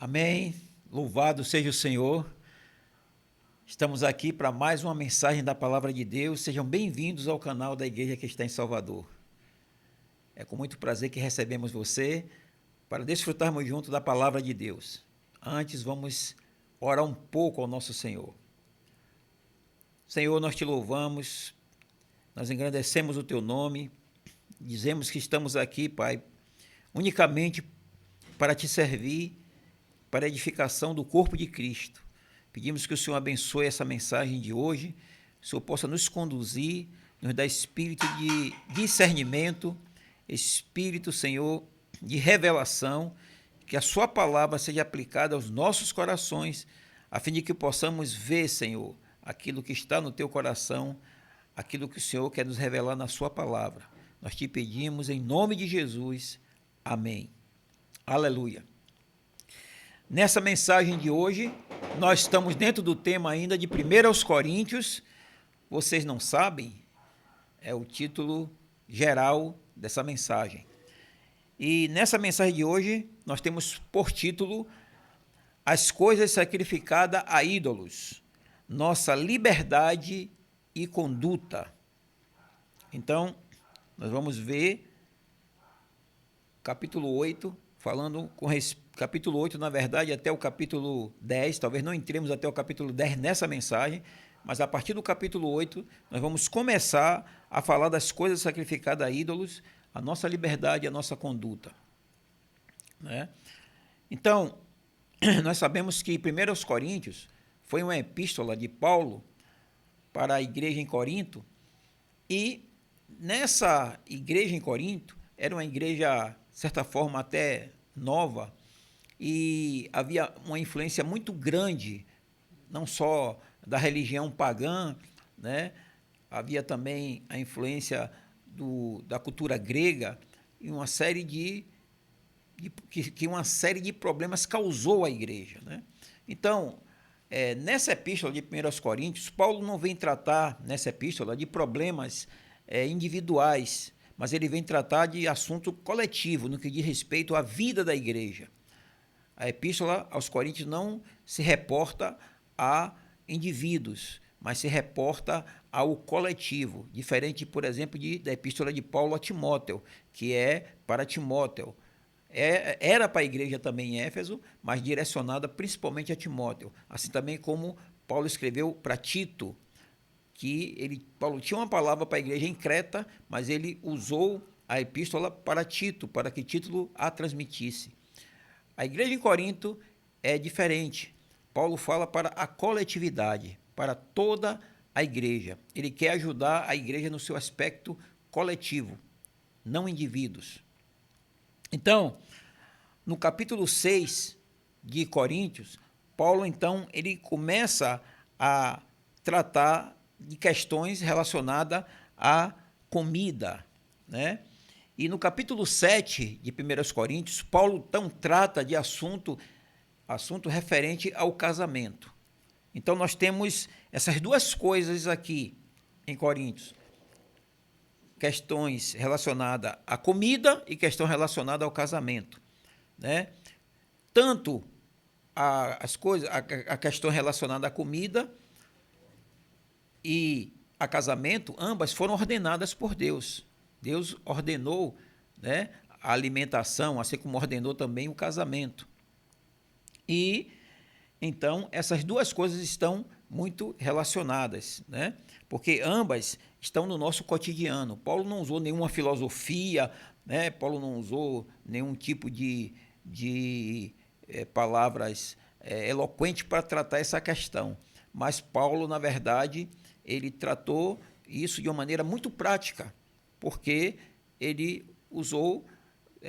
Amém. Louvado seja o Senhor. Estamos aqui para mais uma mensagem da Palavra de Deus. Sejam bem-vindos ao canal da Igreja que está em Salvador. É com muito prazer que recebemos você para desfrutarmos junto da Palavra de Deus. Antes, vamos orar um pouco ao nosso Senhor. Senhor, nós te louvamos, nós engrandecemos o teu nome, dizemos que estamos aqui, Pai, unicamente para te servir, para a edificação do corpo de Cristo. Pedimos que o Senhor abençoe essa mensagem de hoje, que o Senhor possa nos conduzir, nos dar espírito de discernimento, espírito, Senhor, de revelação, que a sua palavra seja aplicada aos nossos corações, a fim de que possamos ver, Senhor, aquilo que está no teu coração, aquilo que o Senhor quer nos revelar na sua palavra. Nós te pedimos em nome de Jesus. Amém. Aleluia. Nessa mensagem de hoje, nós estamos dentro do tema ainda de 1 aos Coríntios. Vocês não sabem? É o título geral dessa mensagem. E nessa mensagem de hoje, nós temos por título As coisas sacrificadas a ídolos, nossa liberdade e conduta. Então, nós vamos ver capítulo 8, falando com capítulo 8, na verdade, até o capítulo 10, talvez não entremos até o capítulo 10 nessa mensagem, mas a partir do capítulo 8, nós vamos começar a falar das coisas sacrificadas a ídolos, a nossa liberdade e a nossa conduta. Né? Então, nós sabemos que 1 aos Coríntios foi uma epístola de Paulo para a igreja em Corinto, e nessa igreja em Corinto, era uma igreja, de certa forma, até nova, e havia uma influência muito grande, não só da religião pagã, né? Havia também a influência da cultura grega, e uma série que uma série de problemas causou à igreja. Né? Então, nessa epístola de 1 aos Coríntios, Paulo não vem tratar, nessa epístola, de problemas individuais, mas ele vem tratar de assunto coletivo, no que diz respeito à vida da igreja. A epístola aos Coríntios não se reporta a indivíduos, mas se reporta ao coletivo, diferente, por exemplo, da epístola de Paulo a Timóteo, que é para Timóteo. Era para a igreja também em Éfeso, mas direcionada principalmente a Timóteo. Assim também como Paulo escreveu para Tito, que Paulo tinha uma palavra para a igreja em Creta, mas ele usou a epístola para Tito, para que Tito a transmitisse. A igreja em Corinto é diferente. Paulo fala para a coletividade, para toda a igreja. Ele quer ajudar a igreja no seu aspecto coletivo, não indivíduos. Então, no capítulo 6 de Coríntios, Paulo, então, ele começa a tratar de questões relacionadas à comida, né? E no capítulo 7 de 1 Coríntios, Paulo então trata de assunto referente ao casamento. Então nós temos essas duas coisas aqui em Coríntios. Questões relacionadas à comida e questão relacionada ao casamento. Né? Tanto a questão relacionada à comida e a casamento, ambas foram ordenadas por Deus. Deus ordenou, né, a alimentação, assim como ordenou também o casamento. E, então, essas duas coisas estão muito relacionadas, né? Porque ambas estão no nosso cotidiano. Paulo não usou nenhuma filosofia, né? Paulo não usou nenhum tipo de palavras eloquentes para tratar essa questão. Mas Paulo, na verdade, ele tratou isso de uma maneira muito prática, porque ele usou,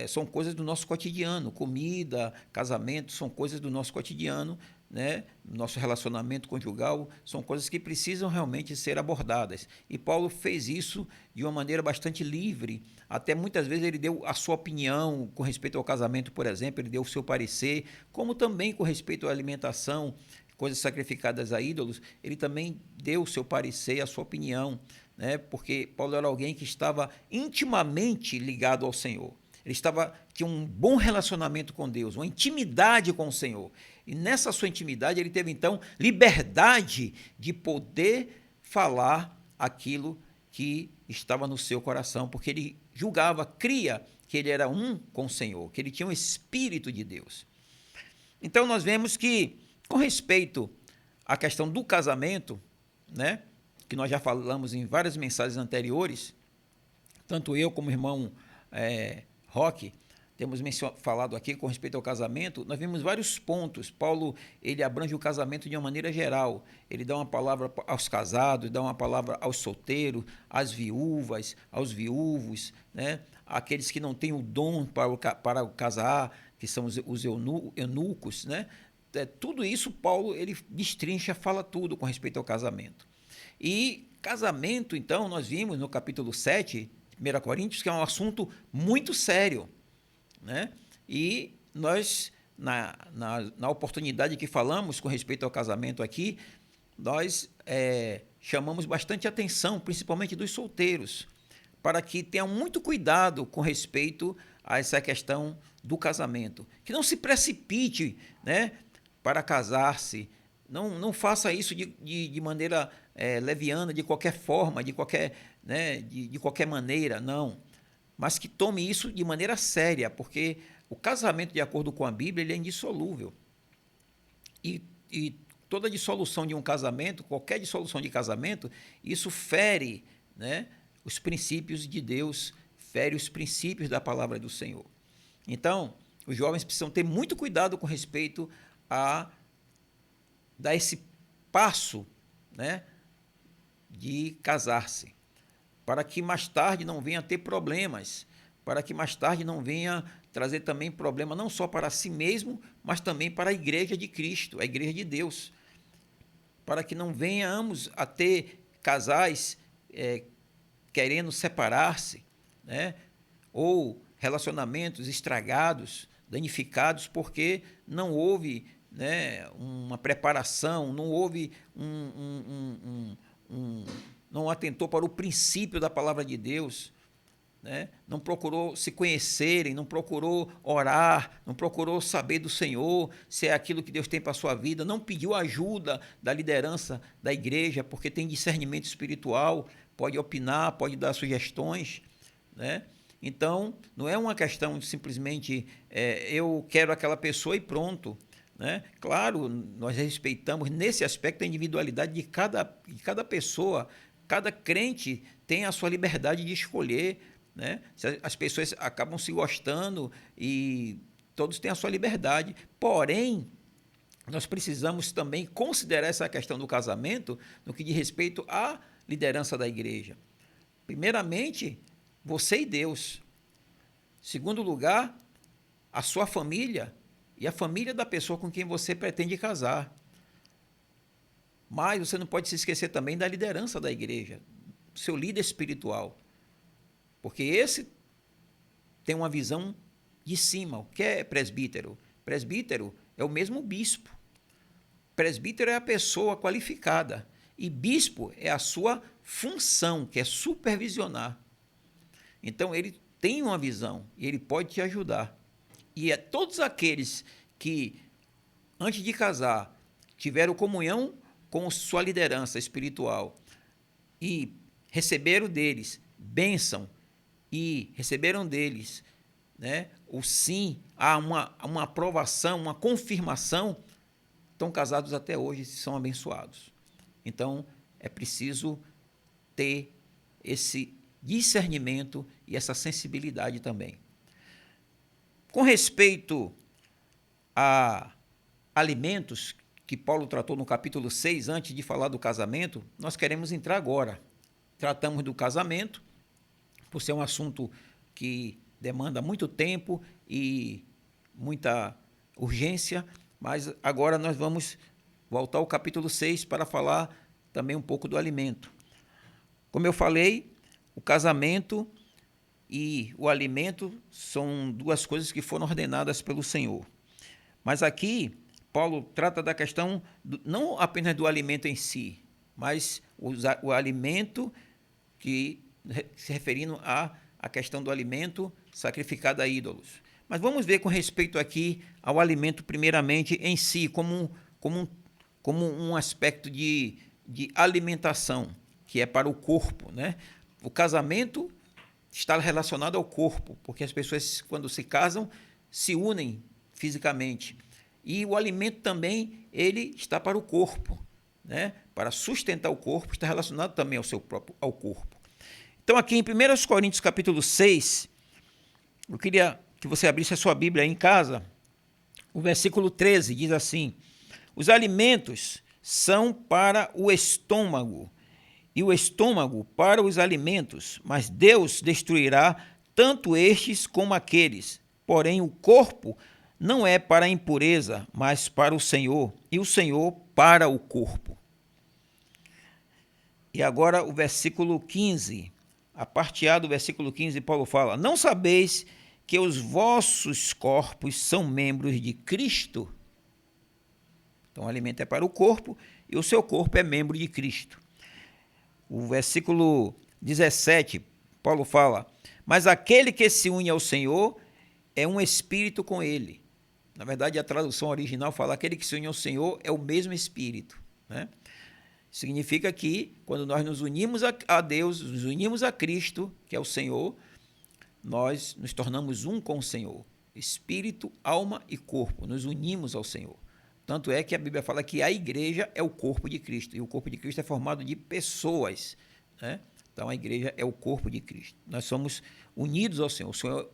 são coisas do nosso cotidiano, comida, casamento, são coisas do nosso cotidiano, né? Nosso relacionamento conjugal, são coisas que precisam realmente ser abordadas. E Paulo fez isso de uma maneira bastante livre, até muitas vezes ele deu a sua opinião com respeito ao casamento, por exemplo, ele deu o seu parecer, como também com respeito à alimentação, coisas sacrificadas a ídolos, ele também deu o seu parecer, a sua opinião, né? Porque Paulo era alguém que estava intimamente ligado ao Senhor. tinha um bom relacionamento com Deus, uma intimidade com o Senhor. E nessa sua intimidade ele teve, então, liberdade de poder falar aquilo que estava no seu coração, porque ele julgava, cria que ele era um com o Senhor, que ele tinha um Espírito de Deus. Então nós vemos que, com respeito à questão do casamento, né, que nós já falamos em várias mensagens anteriores, tanto eu como o irmão Roque, temos falado aqui com respeito ao casamento, nós vimos vários pontos. Paulo, ele abrange o casamento de uma maneira geral. Ele dá uma palavra aos casados, dá uma palavra aos solteiros, às viúvas, aos viúvos, né? Aqueles que não têm o dom para casar, que são os eunucos, né? Tudo isso Paulo ele destrincha, fala tudo com respeito ao casamento. E casamento, então, nós vimos no capítulo 7, 1 Coríntios, que é um assunto muito sério, né? E nós, na oportunidade que falamos com respeito ao casamento aqui, nós chamamos bastante atenção, principalmente dos solteiros, para que tenham muito cuidado com respeito a essa questão do casamento. Que não se precipite, né, para casar-se. Não faça isso de maneira leviana, de qualquer forma, de qualquer maneira, não. Mas que tome isso de maneira séria, porque o casamento, de acordo com a Bíblia, ele é indissolúvel. E toda dissolução de um casamento, qualquer dissolução de casamento, isso fere, né, os princípios de Deus, fere os princípios da palavra do Senhor. Então, os jovens precisam ter muito cuidado com respeito a dar esse passo, né, de casar-se, para que mais tarde não venha ter problemas, para que mais tarde não venha trazer também problema não só para si mesmo, mas também para a igreja de Cristo, a igreja de Deus, para que não venhamos a ter casais querendo separar-se, né, ou relacionamentos estragados, danificados, porque não houve, né, uma preparação, não houve não atentou para o princípio da palavra de Deus, né? Não procurou se conhecerem, não procurou orar, não procurou saber do Senhor, se é aquilo que Deus tem para a sua vida, não pediu ajuda da liderança da igreja, porque tem discernimento espiritual, pode opinar, pode dar sugestões, né? Então, não é uma questão de simplesmente eu quero aquela pessoa e pronto, né? Claro, nós respeitamos nesse aspecto a individualidade de cada pessoa. Cada crente tem a sua liberdade de escolher, né? As pessoas acabam se gostando e todos têm a sua liberdade. Porém, nós precisamos também considerar essa questão do casamento no que diz respeito à liderança da igreja. Primeiramente, você e Deus. Segundo lugar, a sua família e a família da pessoa com quem você pretende casar. Mas você não pode se esquecer também da liderança da igreja, seu líder espiritual. Porque esse tem uma visão de cima. O que é presbítero? Presbítero é o mesmo bispo. Presbítero é a pessoa qualificada. E bispo é a sua função, que é supervisionar. Então, ele tem uma visão e ele pode te ajudar. E todos aqueles que, antes de casar, tiveram comunhão com sua liderança espiritual e receberam deles bênção e receberam deles, né, o sim, há uma aprovação, uma confirmação, estão casados até hoje e são abençoados. Então, é preciso ter esse discernimento e essa sensibilidade também. Com respeito a alimentos, que Paulo tratou no capítulo 6, antes de falar do casamento, nós queremos entrar agora. Tratamos do casamento, por ser um assunto que demanda muito tempo e muita urgência, mas agora nós vamos voltar ao capítulo 6 para falar também um pouco do alimento. Como eu falei, o casamento e o alimento são duas coisas que foram ordenadas pelo Senhor. Mas aqui, Paulo trata da questão não apenas do alimento em si, mas o alimento que, se referindo à questão do alimento sacrificado a ídolos. Mas vamos ver com respeito aqui ao alimento, primeiramente, em si, como um aspecto de alimentação, que é para o corpo, né? O casamento está relacionado ao corpo, porque as pessoas, quando se casam, se unem fisicamente. E o alimento também, ele está para o corpo, né? Para sustentar o corpo, está relacionado também ao corpo. Então, aqui em 1 Coríntios, capítulo 6, eu queria que você abrisse a sua Bíblia aí em casa. O versículo 13 diz assim: os alimentos são para o estômago, e o estômago para os alimentos, mas Deus destruirá tanto estes como aqueles. Porém, o corpo não é para a impureza, mas para o Senhor, e o Senhor para o corpo. E agora o versículo 15, a parte A do versículo 15, Paulo fala: não sabeis que os vossos corpos são membros de Cristo? Então, o alimento é para o corpo e o seu corpo é membro de Cristo. O versículo 17, Paulo fala: mas aquele que se une ao Senhor é um espírito com ele. Na verdade, a tradução original fala: aquele que se une ao Senhor é o mesmo espírito, né? Significa que, quando nós nos unimos a Deus, nos unimos a Cristo, que é o Senhor, nós nos tornamos um com o Senhor. Espírito, alma e corpo, nos unimos ao Senhor. Tanto é que a Bíblia fala que a igreja é o corpo de Cristo, e o corpo de Cristo é formado de pessoas, né? Então, a igreja é o corpo de Cristo. Nós somos unidos ao Senhor.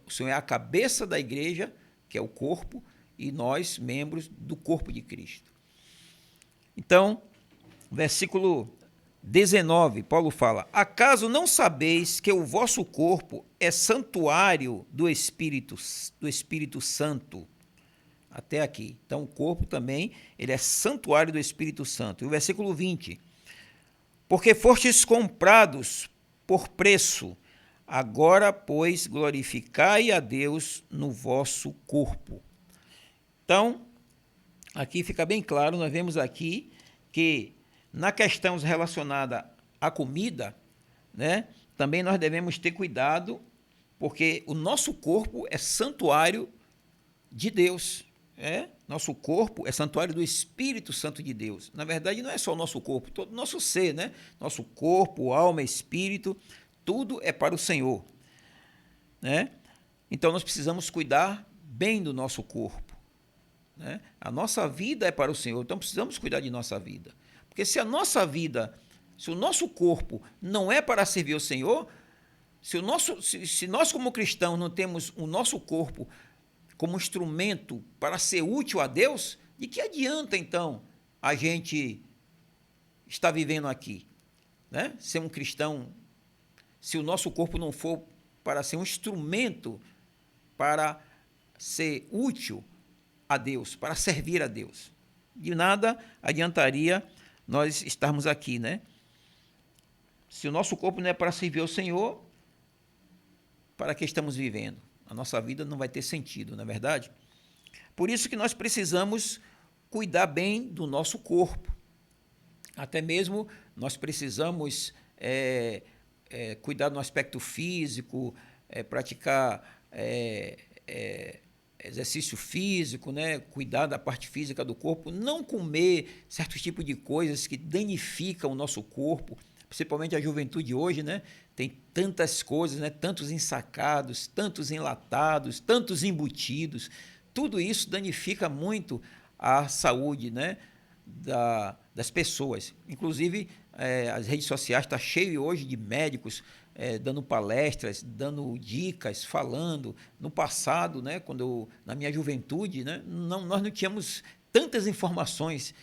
O Senhor é a cabeça da igreja, que é o corpo, e nós, membros do corpo de Cristo. Então, versículo 19, Paulo fala: acaso não sabeis que o vosso corpo é santuário do Espírito Santo? Até aqui. Então, o corpo também, ele é santuário do Espírito Santo. E o versículo 20: porque fostes comprados por preço, agora, pois, glorificai a Deus no vosso corpo. Então, aqui fica bem claro, nós vemos aqui que na questão relacionada à comida, né, também nós devemos ter cuidado, porque o nosso corpo é santuário de Deus. Nosso corpo é santuário do Espírito Santo de Deus. Na verdade, não é só o nosso corpo, todo o nosso ser, né? Nosso corpo, alma, espírito, tudo é para o Senhor, né? Então, nós precisamos cuidar bem do nosso corpo, né? A nossa vida é para o Senhor, então precisamos cuidar de nossa vida. Porque se a nossa vida, se o nosso corpo não é para servir ao Senhor, se nós como cristãos não temos o nosso corpo como instrumento para ser útil a Deus, de que adianta, então, a gente estar vivendo aqui, né? Ser um cristão, se o nosso corpo não for para ser um instrumento para ser útil a Deus, para servir a Deus. De nada adiantaria nós estarmos aqui, né? Se o nosso corpo não é para servir ao Senhor, para que estamos vivendo? A nossa vida não vai ter sentido, não é verdade? Por isso que nós precisamos cuidar bem do nosso corpo. Até mesmo nós precisamos cuidar do aspecto físico, praticar exercício físico, né? Cuidar da parte física do corpo, não comer certos tipos de coisas que danificam o nosso corpo, principalmente a juventude hoje, né? Tem tantas coisas, né? Tantos ensacados, tantos enlatados, tantos embutidos. Tudo isso danifica muito a saúde, né? Das pessoas. Inclusive, as redes sociais estão cheias hoje de médicos dando palestras, dando dicas, falando. No passado, né? Na minha juventude, né? Nós não tínhamos tantas informações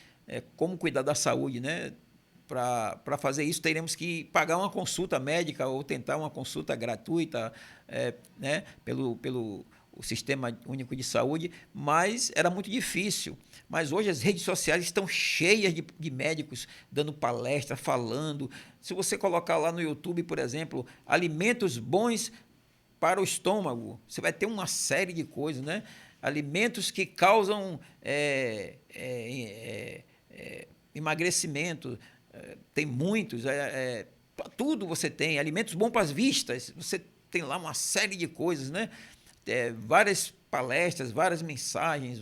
como cuidar da saúde, né? Para fazer isso, teremos que pagar uma consulta médica ou tentar uma consulta gratuita, né, pelo Sistema Único de Saúde, mas era muito difícil. Mas hoje as redes sociais estão cheias de médicos dando palestra, falando. Se você colocar lá no YouTube, por exemplo, alimentos bons para o estômago, você vai ter uma série de coisas, né? Alimentos que causam emagrecimento, tem muitos, tudo você tem, alimentos bons para as vistas, você tem lá uma série de coisas, né? Várias palestras, várias mensagens,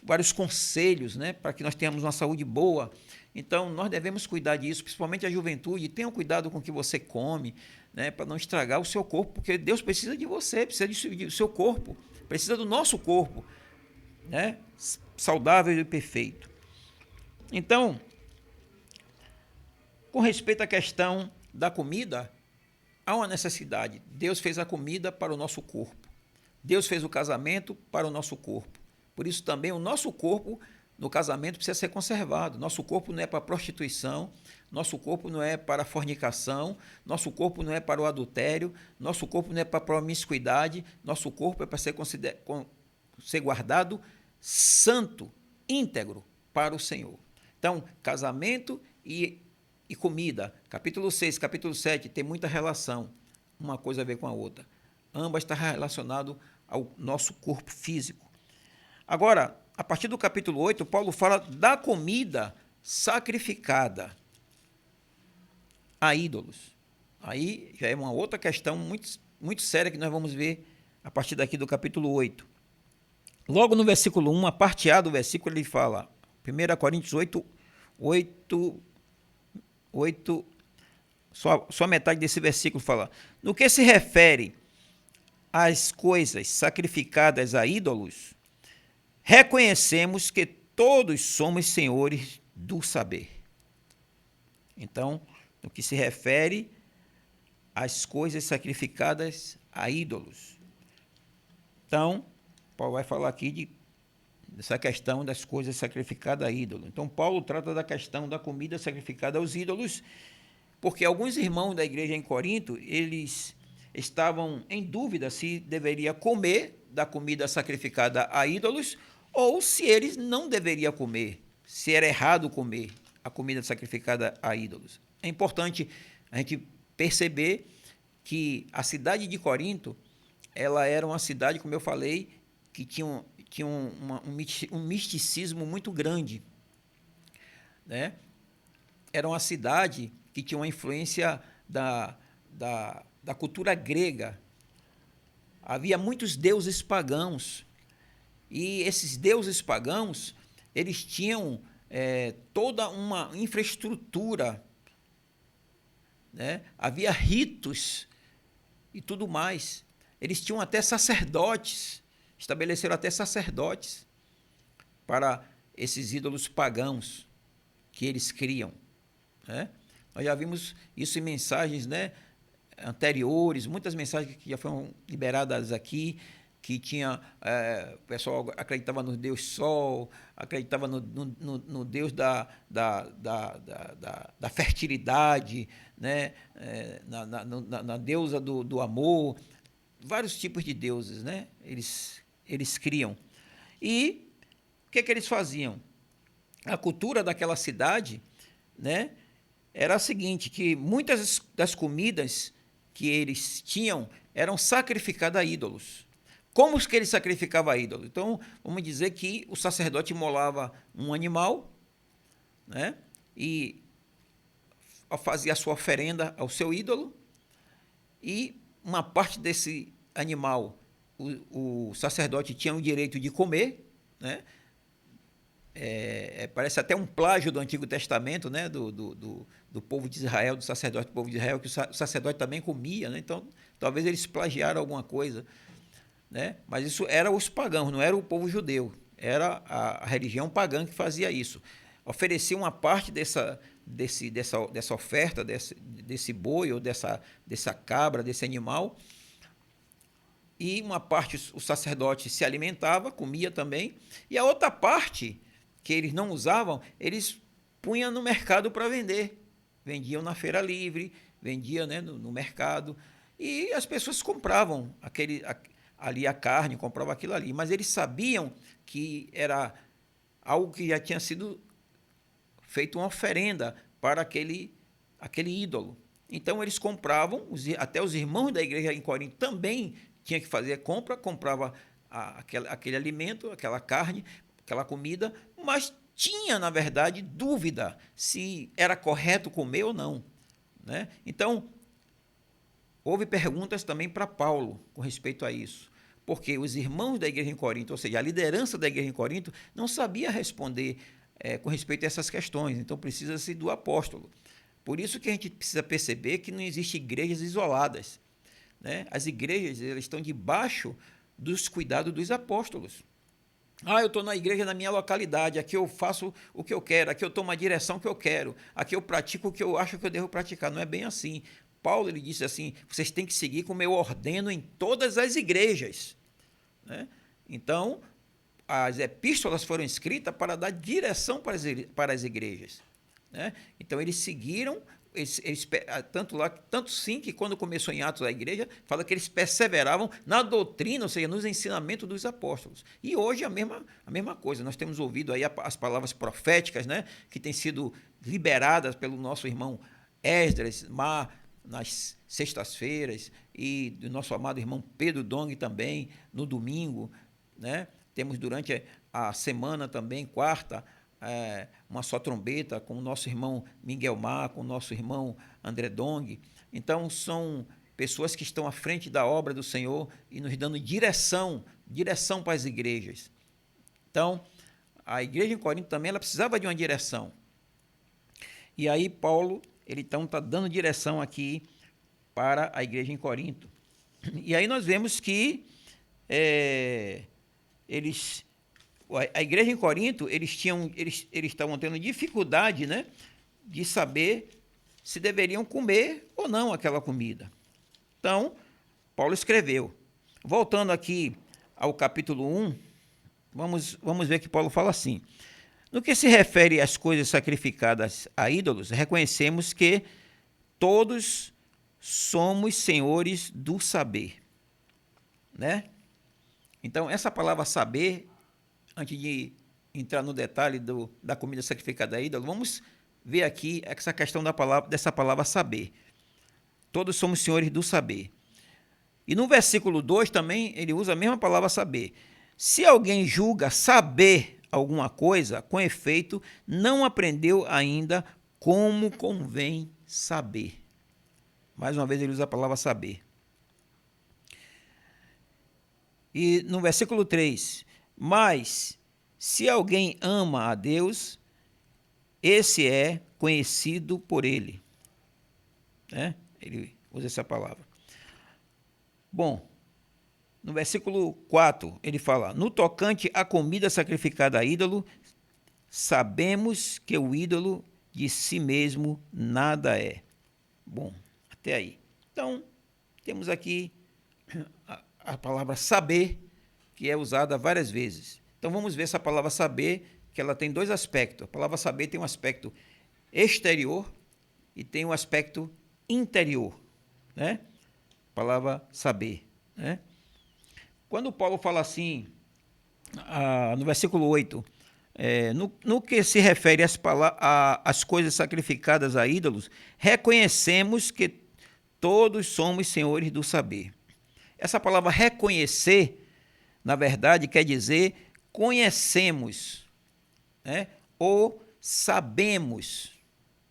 vários conselhos, né? Para que nós tenhamos uma saúde boa. Então, nós devemos cuidar disso, principalmente a juventude. Tenham cuidado com o que você come, né? Para não estragar o seu corpo, porque Deus precisa de você, precisa do seu corpo, precisa do nosso corpo, né? Saudável e perfeito. Então, com respeito à questão da comida, há uma necessidade. Deus fez a comida para o nosso corpo. Deus fez o casamento para o nosso corpo. Por isso também o nosso corpo no casamento precisa ser conservado. Nosso corpo não é para prostituição, nosso corpo não é para fornicação, nosso corpo não é para o adultério, nosso corpo não é para a promiscuidade, nosso corpo é para ser guardado santo, íntegro para o Senhor. Então, casamento e comida, capítulo 6, capítulo 7, tem muita relação, uma coisa a ver com a outra. Ambas estão relacionadas ao nosso corpo físico. Agora, a partir do capítulo 8, Paulo fala da comida sacrificada a ídolos. Aí já é uma outra questão muito, muito séria que nós vamos ver a partir daqui do capítulo 8. Logo no versículo 1, a parte A do versículo, ele fala, 1 Coríntios 8, só metade desse versículo fala, no que se refere às coisas sacrificadas a ídolos, reconhecemos que todos somos senhores do saber. Então, no que se refere às coisas sacrificadas a ídolos. Então, Paulo vai falar aqui dessa questão das coisas sacrificadas a ídolos. Então, Paulo trata da questão da comida sacrificada aos ídolos, porque alguns irmãos da igreja em Corinto, eles estavam em dúvida se deveria comer da comida sacrificada a ídolos ou se eles não deveriam comer, se era errado comer a comida sacrificada a ídolos. É importante a gente perceber que a cidade de Corinto, ela era uma cidade, como eu falei, que tinha um misticismo muito grande, né? Era uma cidade que tinha uma influência da cultura grega. Havia muitos deuses pagãos, e esses deuses pagãos, eles tinham toda uma infraestrutura, né? Havia ritos e tudo mais. Eles tinham até sacerdotes, estabeleceram até sacerdotes para esses ídolos pagãos que eles criam, né? Nós já vimos isso em mensagens, né, anteriores, muitas mensagens que já foram liberadas aqui, que tinha, o pessoal acreditava no Deus Sol, acreditava no Deus da fertilidade, né, na deusa do amor, vários tipos de deuses, né, eles criam. E o que eles faziam? A cultura daquela cidade, né, era a seguinte, que muitas das comidas que eles tinham eram sacrificadas a ídolos. Como que ele sacrificava a ídolo? Então, vamos dizer que o sacerdote imolava um animal, né, e fazia a sua oferenda ao seu ídolo, e uma parte desse animal o sacerdote tinha o direito de comer, né? Parece até um plágio do Antigo Testamento, né, do povo de Israel, do sacerdote do povo de Israel, que o sacerdote também comia, né? Então, talvez eles plagiaram alguma coisa, né? Mas isso era os pagãos, não era o povo judeu, era a religião pagã que fazia isso. Oferecia uma parte dessa oferta, desse boi ou dessa cabra, desse animal, e uma parte o sacerdote se alimentava, comia também, e a outra parte que eles não usavam, eles punham no mercado para vender. Vendiam na feira livre, vendiam, né, no mercado, e as pessoas compravam ali a carne, compravam aquilo ali, mas eles sabiam que era algo que já tinha sido feito uma oferenda para aquele ídolo. Então eles compravam, até os irmãos da igreja em Corinto também tinha que fazer compra, comprava aquele alimento, aquela carne, aquela comida, mas tinha, na verdade, dúvida se era correto comer ou não, né? Então, houve perguntas também para Paulo com respeito a isso, porque os irmãos da igreja em Corinto, ou seja, a liderança da igreja em Corinto, não sabia responder com respeito a essas questões, então precisa-se do apóstolo. Por isso que a gente precisa perceber que não existem igrejas isoladas, né? As igrejas, elas estão debaixo dos cuidados dos apóstolos. Eu estou na igreja na minha localidade, aqui eu faço o que eu quero, aqui eu tomo a direção que eu quero, aqui eu pratico o que eu acho que eu devo praticar. Não é bem assim. Paulo, ele disse assim, vocês têm que seguir como eu ordeno em todas as igrejas, né? Então, as epístolas foram escritas para dar direção para as igrejas, né? Então, eles seguiram, tanto sim que quando começou em Atos a igreja, fala que eles perseveravam na doutrina, ou seja, nos ensinamentos dos apóstolos. E hoje a mesma coisa, nós temos ouvido aí as palavras proféticas, né, que têm sido liberadas pelo nosso irmão Esdras, nas sextas-feiras, e do nosso amado irmão Pedro Dong também, no domingo, né? Temos durante a semana também, quarta, uma só trombeta com o nosso irmão Miguel Mar, com o nosso irmão André Dong. Então, são pessoas que estão à frente da obra do Senhor e nos dando direção para as igrejas. Então, a igreja em Corinto também ela precisava de uma direção. E aí Paulo, ele então está dando direção aqui para a igreja em Corinto. E aí nós vemos que a igreja em Corinto, eles estavam tendo dificuldade, né, de saber se deveriam comer ou não aquela comida. Então, Paulo escreveu. Voltando aqui ao capítulo 1, vamos ver que Paulo fala assim: no que se refere às coisas sacrificadas a ídolos, reconhecemos que todos somos senhores do saber, né? Então, essa palavra saber, antes de entrar no detalhe da comida sacrificada a ídolo, vamos ver aqui essa questão dessa palavra saber. Todos somos senhores do saber. E no versículo 2 também ele usa a mesma palavra saber. Se alguém julga saber alguma coisa, com efeito, não aprendeu ainda como convém saber. Mais uma vez ele usa a palavra saber. E no versículo 3, mas se alguém ama a Deus, esse é conhecido por ele. Né? Ele usa essa palavra. Bom, no versículo 4, ele fala: no tocante à comida sacrificada a ídolo, sabemos que o ídolo de si mesmo nada é. Bom, até aí. Então, temos aqui a palavra saber, que é usada várias vezes. Então, vamos ver essa palavra saber, que ela tem dois aspectos. A palavra saber tem um aspecto exterior e tem um aspecto interior, né? A palavra saber, né? Quando Paulo fala assim, no versículo 8, no que se refere às coisas sacrificadas a ídolos, reconhecemos que todos somos senhores do saber. Essa palavra reconhecer, na verdade, quer dizer conhecemos, né? Ou sabemos.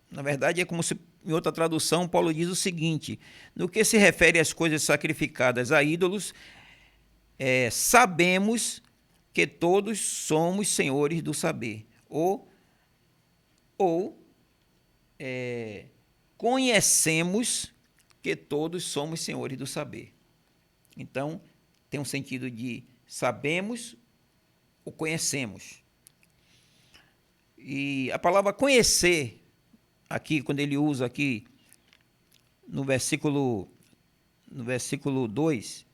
Na verdade, é como se, em outra tradução, Paulo diz o seguinte: no que se refere às coisas sacrificadas a ídolos, sabemos que todos somos senhores do saber. Ou conhecemos que todos somos senhores do saber. Então, tem um sentido de sabemos ou conhecemos. E a palavra conhecer, aqui, quando ele usa aqui no versículo 2,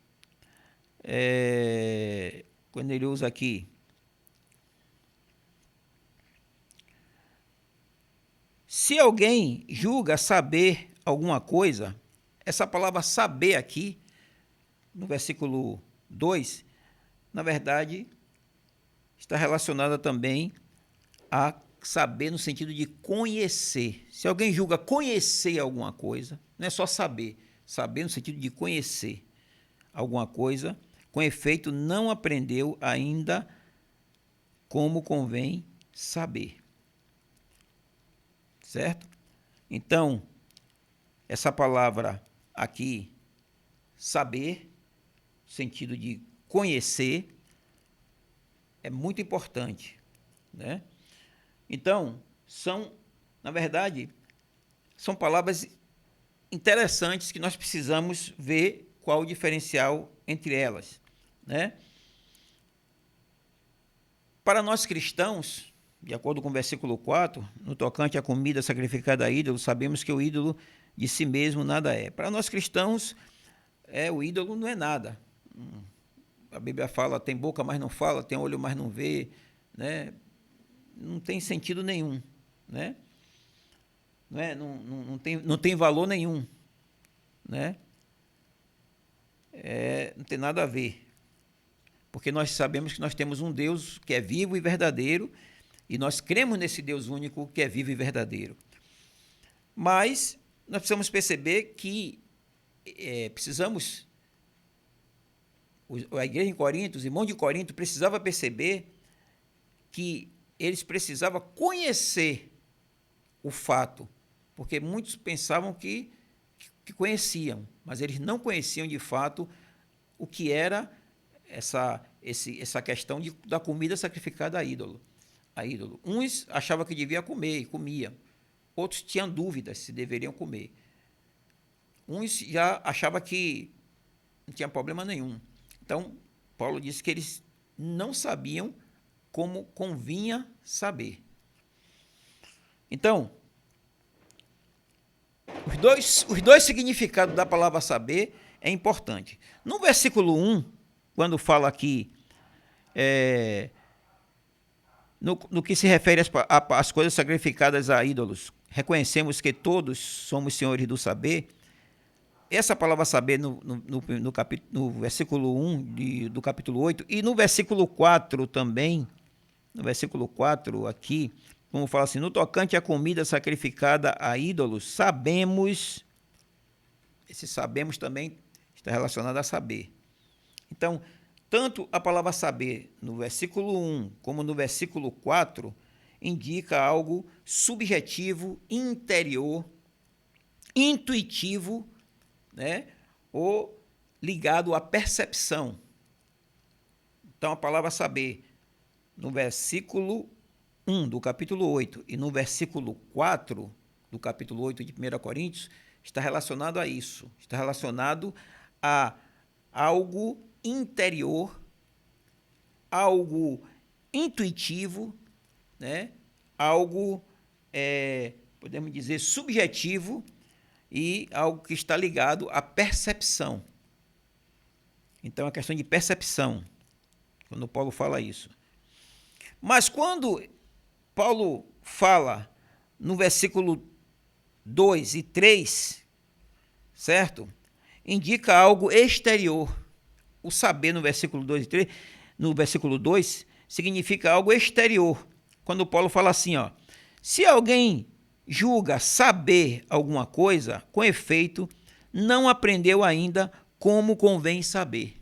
quando ele usa aqui, se alguém julga saber alguma coisa, essa palavra saber aqui, no versículo 2, na verdade, está relacionada também a saber no sentido de conhecer. Se alguém julga conhecer alguma coisa, não é só saber, saber no sentido de conhecer alguma coisa, com efeito não aprendeu ainda como convém saber. Certo? Então, essa palavra aqui, saber, sentido de conhecer, é muito importante, né? Então, na verdade, são palavras interessantes que nós precisamos ver qual o diferencial entre elas, né? Para nós cristãos, de acordo com o versículo 4, no tocante à comida sacrificada a ídolo, sabemos que o ídolo de si mesmo nada é. Para nós cristãos, o ídolo não é nada. A Bíblia fala, tem boca, mas não fala, tem olho, mas não vê, né? Não tem sentido nenhum, né? Não tem valor nenhum, né? Não tem nada a ver. Porque nós sabemos que nós temos um Deus que é vivo e verdadeiro, e nós cremos nesse Deus único que é vivo e verdadeiro. Mas nós precisamos perceber que a igreja em Corinto, os irmãos de Corinto, precisava perceber que eles precisavam conhecer o fato, porque muitos pensavam que conheciam, mas eles não conheciam de fato o que era essa questão da comida sacrificada a ídolo. Uns achavam que devia comer e comiam, outros tinham dúvidas se deveriam comer. Uns já achavam que não tinha problema nenhum. Então, Paulo disse que eles não sabiam como convinha saber. Então, os dois significados da palavra saber é importante. No versículo 1, quando fala aqui, no que se refere às coisas sacrificadas a ídolos, reconhecemos que todos somos senhores do saber. Essa palavra saber no versículo 1 do capítulo 8 e no versículo 4 também, no versículo 4 aqui, como fala assim, no tocante à comida sacrificada a ídolos, sabemos, esse sabemos também está relacionado a saber. Então, tanto a palavra saber no versículo 1 como no versículo 4 indica algo subjetivo, interior, intuitivo, né? Ou ligado à percepção. Então, a palavra saber, no versículo 1 do capítulo 8 e no versículo 4 do capítulo 8 de 1 Coríntios, está relacionado a isso, está relacionado a algo interior, algo intuitivo, né? Algo, podemos dizer, subjetivo, e algo que está ligado à percepção. Então, é uma questão de percepção, quando Paulo fala isso. Mas quando Paulo fala no versículo 2 e 3, certo? Indica algo exterior. O saber no versículo 2 e 3, no versículo 2, significa algo exterior. Quando Paulo fala assim, ó, se alguém julga saber alguma coisa, com efeito, não aprendeu ainda como convém saber.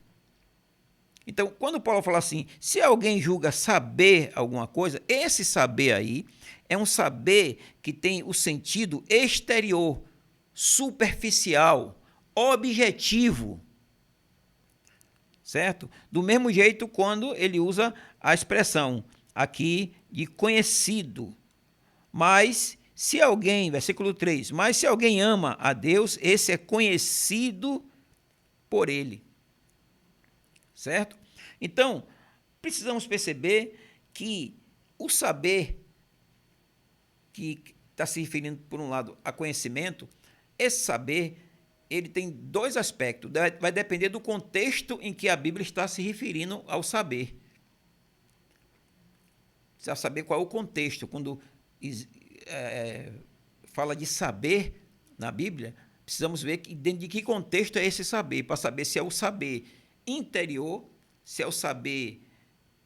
Então, quando Paulo fala assim, se alguém julga saber alguma coisa, esse saber aí é um saber que tem o sentido exterior, superficial, objetivo, certo? Do mesmo jeito quando ele usa a expressão aqui de conhecido. Mas se alguém, versículo 3, mas se alguém ama a Deus, esse é conhecido por ele. Certo? Então, precisamos perceber que o saber, que está se referindo, por um lado, a conhecimento, esse saber, ele tem dois aspectos. Vai depender do contexto em que a Bíblia está se referindo ao saber. Precisa saber qual é o contexto. Quando fala de saber na Bíblia, precisamos ver dentro de que contexto é esse saber, para saber se é o saber interior, se é o saber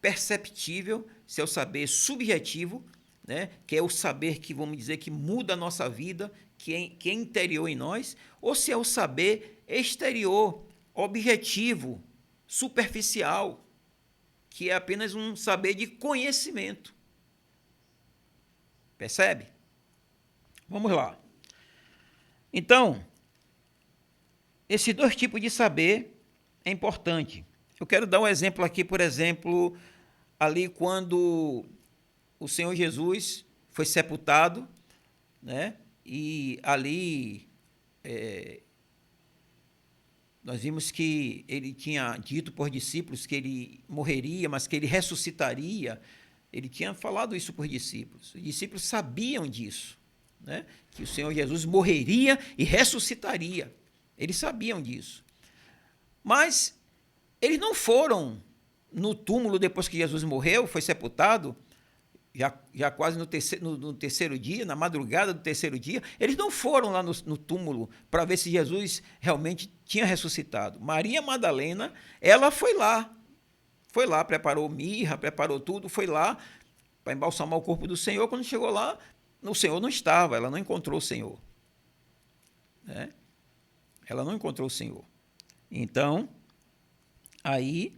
perceptível, se é o saber subjetivo, né? Que é o saber que, vamos dizer, que muda a nossa vida, que é interior em nós, ou se é o saber exterior, objetivo, superficial, que é apenas um saber de conhecimento. Percebe? Vamos lá. Então, esses dois tipos de saber é importante. Eu quero dar um exemplo aqui, por exemplo, ali quando o Senhor Jesus foi sepultado, né? E ali nós vimos que ele tinha dito por discípulos que ele morreria, mas que ele ressuscitaria. Ele tinha falado isso por discípulos. Os discípulos sabiam disso, né? Que o Senhor Jesus morreria e ressuscitaria. Eles sabiam disso. Mas eles não foram no túmulo depois que Jesus morreu, foi sepultado, já quase no terceiro dia, na madrugada do terceiro dia. Eles não foram lá no túmulo para ver se Jesus realmente tinha ressuscitado. Maria Madalena, ela foi lá, preparou mirra, preparou tudo, foi lá para embalsamar o corpo do Senhor. Quando chegou lá, o Senhor não estava, ela não encontrou o Senhor, né? Ela não encontrou o Senhor. Então, aí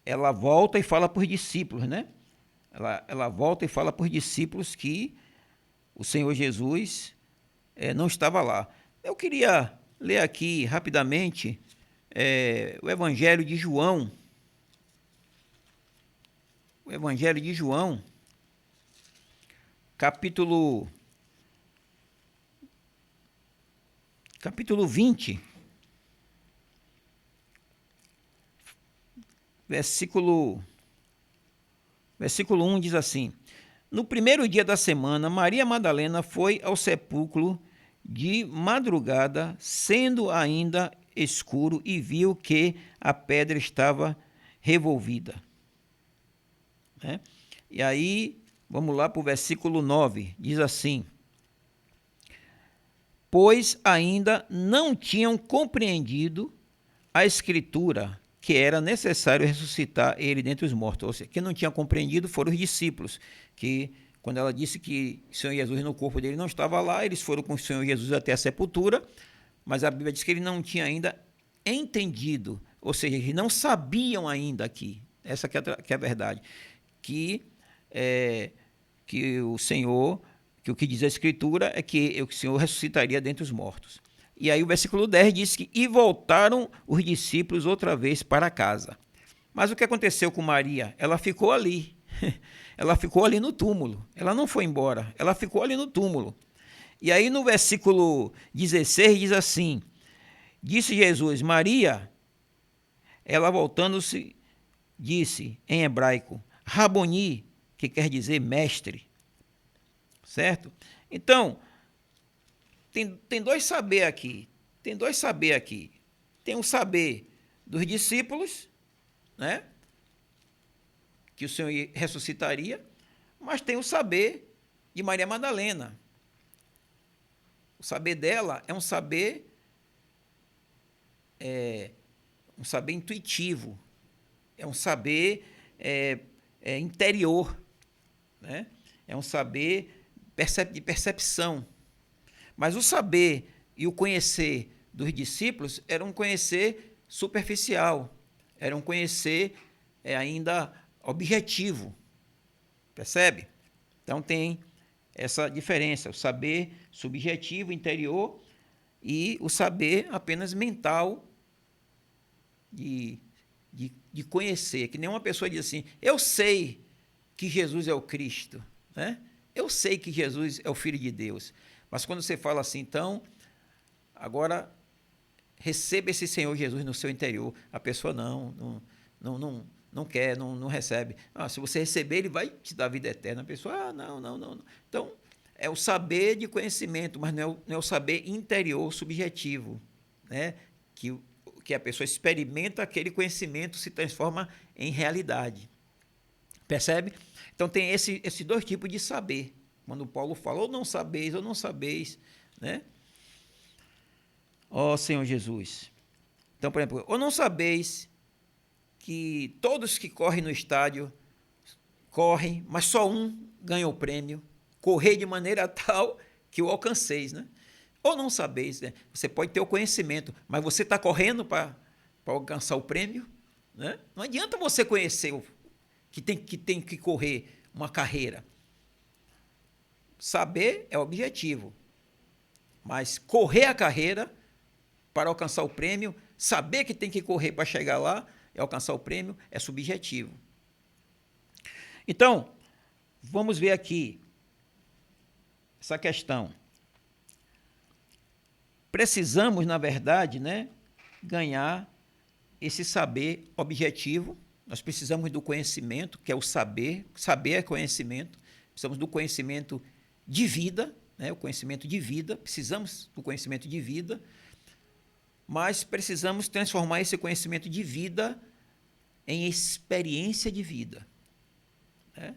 ela volta e fala para os discípulos, né? Ela volta e fala para os discípulos que o Senhor Jesus não estava lá. Eu queria ler aqui rapidamente o Evangelho de João. O Evangelho de João, capítulo 20, versículo 1 diz assim: No primeiro dia da semana, Maria Madalena foi ao sepulcro de madrugada, sendo ainda escuro, e viu que a pedra estava revolvida. Né? E aí, vamos lá para o versículo 9, diz assim: Pois ainda não tinham compreendido a Escritura, que era necessário ressuscitar ele dentre os mortos. Ou seja, quem não tinha compreendido foram os discípulos, que quando ela disse que o Senhor Jesus no corpo dele não estava lá, eles foram com o Senhor Jesus até a sepultura, mas a Bíblia diz que ele não tinha ainda entendido, ou seja, eles não sabiam ainda aqui, essa que é a verdade, que o Senhor, que o que diz a Escritura é que o Senhor ressuscitaria dentre os mortos. E aí o versículo 10 diz que e voltaram os discípulos outra vez para casa. Mas o que aconteceu com Maria? Ela ficou ali. Ela ficou ali no túmulo. Ela não foi embora. Ela ficou ali no túmulo. E aí no versículo 16 diz assim: Disse Jesus, Maria. Ela voltando-se, disse em hebraico, Raboni, que quer dizer mestre. Certo? Então, tem dois saber aqui. Tem Tem um saber dos discípulos, né? Que o Senhor ressuscitaria, mas tem o saber de Maria Madalena. O saber dela é um saber intuitivo, é um saber interior, né? É um saber de percepção. Mas o saber e o conhecer dos discípulos era um conhecer superficial, era um conhecer ainda objetivo, percebe? Então tem essa diferença, o saber subjetivo, interior, e o saber apenas mental de conhecer, que nem uma pessoa diz assim, eu sei que Jesus é o Cristo, né? Eu sei que Jesus é o Filho de Deus. Mas quando você fala assim, então, agora receba esse Senhor Jesus no seu interior. A pessoa não quer, não recebe. Se você receber, ele vai te dar vida eterna. A pessoa, não. Então, é o saber de conhecimento, mas não é o saber interior, subjetivo, né? Que a pessoa experimenta aquele conhecimento, se transforma em realidade. Percebe? Então, tem esses dois tipos de saber. Quando Paulo fala, ou não sabeis, né? Ó Senhor Jesus. Então, por exemplo, ou não sabeis que todos que correm no estádio correm, mas só um ganha o prêmio, correr de maneira tal que o alcanceis, né? Ou não sabeis, né? Você pode ter o conhecimento, mas você está correndo para alcançar o prêmio, né? Não adianta você conhecer que tem que correr uma carreira. Saber é objetivo, mas correr a carreira para alcançar o prêmio, saber que tem que correr para chegar lá e alcançar o prêmio é subjetivo. Então, vamos ver aqui essa questão. Precisamos, na verdade, né, ganhar esse saber objetivo. Nós precisamos do conhecimento, que é o saber. Saber é conhecimento. Precisamos do conhecimento de vida, né, o conhecimento de vida. Precisamos do conhecimento de vida, mas precisamos transformar esse conhecimento de vida em experiência de vida. Né?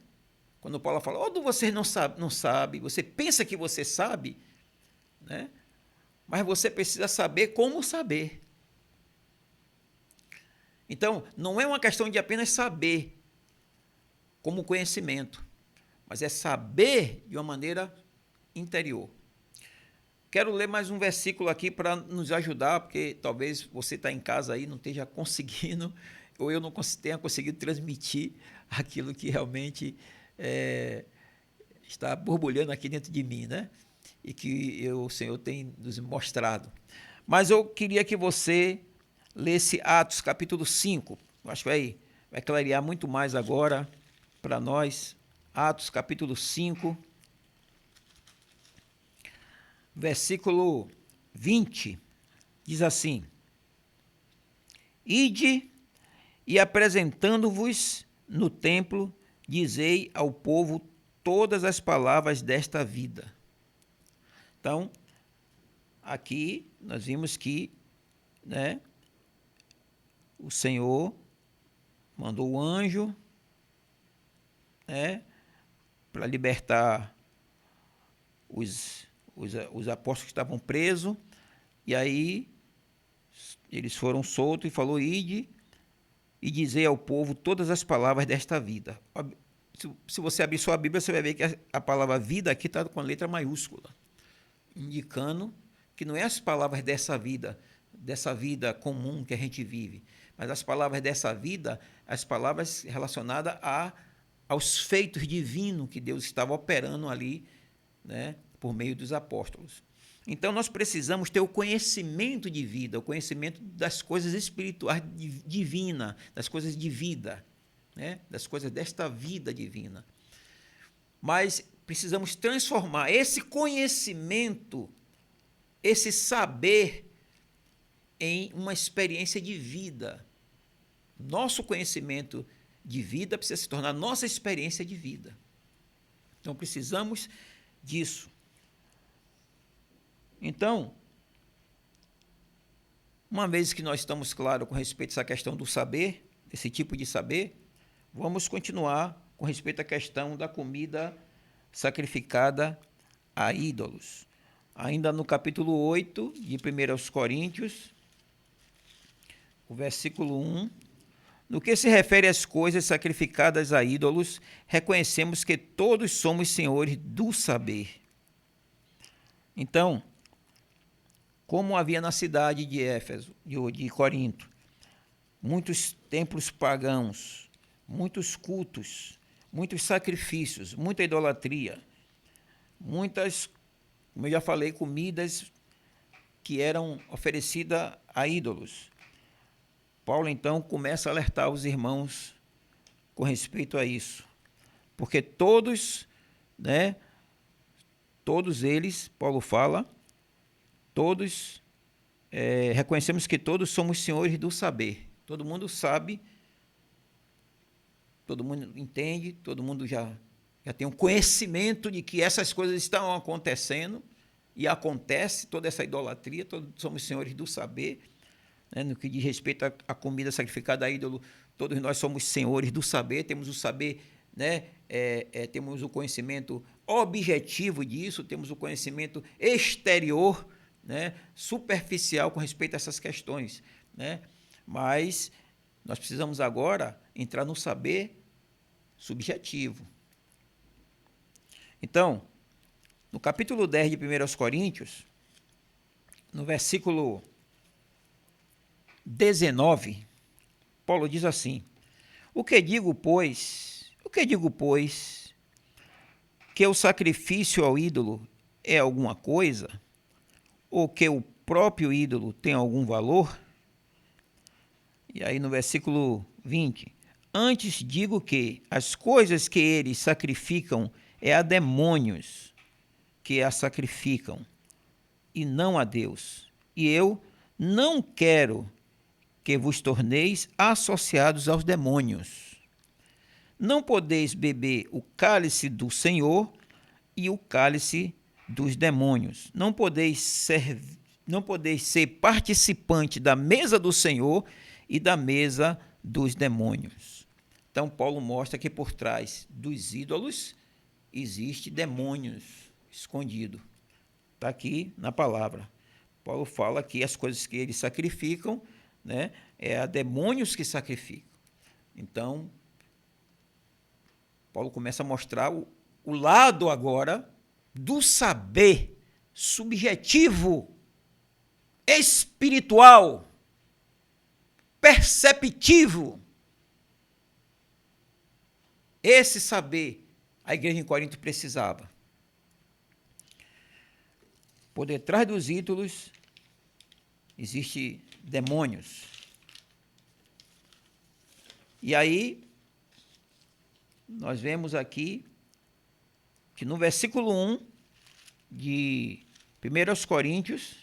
Quando Paulo fala, você não sabe, você pensa que você sabe, né? Mas você precisa saber como saber. Então, não é uma questão de apenas saber como conhecimento, mas é saber de uma maneira interior. Quero ler mais um versículo aqui para nos ajudar, porque talvez você está em casa aí, não esteja conseguindo, ou eu não tenha conseguido transmitir aquilo que realmente está borbulhando aqui dentro de mim, né? E que o Senhor tem nos mostrado. Mas eu queria que você lesse Atos, capítulo 5. Eu acho que vai clarear muito mais agora para nós. Atos, capítulo 5, versículo 20, diz assim: Ide e apresentando-vos no templo, dizei ao povo todas as palavras desta vida. Então, aqui nós vimos que, né, o Senhor mandou o anjo, né, para libertar os apóstolos que estavam presos, e aí eles foram soltos e falou, ide e dizei ao povo todas as palavras desta vida. Se você abrir sua Bíblia, você vai ver que a palavra vida aqui está com a letra maiúscula, indicando que não é as palavras dessa vida comum que a gente vive, mas as palavras dessa vida, as palavras relacionadas aos feitos divinos que Deus estava operando ali, né, por meio dos apóstolos. Então, nós precisamos ter o conhecimento de vida, o conhecimento das coisas espirituais divinas, das coisas de vida, né, das coisas desta vida divina. Mas precisamos transformar esse conhecimento, esse saber, em uma experiência de vida. Nosso conhecimento de vida precisa se tornar nossa experiência de vida. Então, precisamos disso. Então, uma vez que nós estamos claros com respeito a essa questão do saber, desse tipo de saber, vamos continuar com respeito à questão da comida sacrificada a ídolos. Ainda no capítulo 8 de 1 Coríntios, o versículo 1, no que se refere às coisas sacrificadas a ídolos, reconhecemos que todos somos senhores do saber. Então, como havia na cidade de Éfeso, de Corinto, muitos templos pagãos, muitos cultos, muitos sacrifícios, muita idolatria, muitas, como eu já falei, comidas que eram oferecidas a ídolos. Paulo, então, começa a alertar os irmãos com respeito a isso, porque todos, né, todos eles, Paulo fala, todos, reconhecemos que todos somos senhores do saber. Todo mundo sabe, todo mundo entende, todo mundo já tem um conhecimento de que essas coisas estão acontecendo, e acontece toda essa idolatria, todos somos senhores do saber. Né, no que diz respeito à comida sacrificada a ídolo, todos nós somos senhores do saber, temos o saber, né, temos o conhecimento objetivo disso, temos o conhecimento exterior, né, superficial com respeito a essas questões, né, mas nós precisamos agora entrar no saber subjetivo. Então, no capítulo 10 de 1 Coríntios, no versículo 19, Paulo diz assim: O que digo, pois, que o sacrifício ao ídolo é alguma coisa, ou que o próprio ídolo tem algum valor? E aí no versículo 20, antes digo que as coisas que eles sacrificam é a demônios que a sacrificam, e não a Deus. E eu não quero que vos torneis associados aos demônios. Não podeis beber o cálice do Senhor e o cálice dos demônios. Não podeis ser participante da mesa do Senhor e da mesa dos demônios. Então, Paulo mostra que por trás dos ídolos existe demônios escondidos. Está aqui na palavra. Paulo fala que as coisas que eles sacrificam, né, é a demônios que sacrificam. Então, Paulo começa a mostrar o lado agora do saber subjetivo, espiritual, perceptivo. Esse saber a igreja em Corinto precisava. Por detrás dos ídolos existem demônios. E aí, nós vemos aqui que no versículo 1 de 1 Coríntios,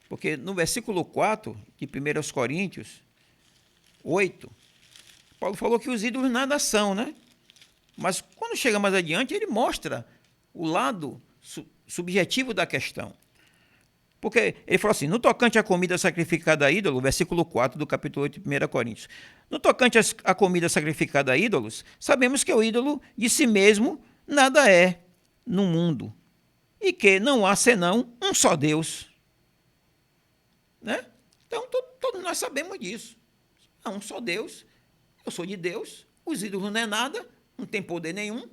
porque no versículo 4 de 1 Coríntios 8, Paulo falou que os ídolos nada são, né? Mas quando chega mais adiante, ele mostra o lado subjetivo da questão. Porque ele falou assim, no tocante à comida sacrificada a ídolo, versículo 4 do capítulo 8 de 1 Coríntios, no tocante à comida sacrificada a ídolos, sabemos que o ídolo de si mesmo nada é no mundo, e que não há senão um só Deus. Né? Então, todos nós sabemos disso. Há um só Deus, eu sou de Deus, os ídolos não é nada, não tem poder nenhum.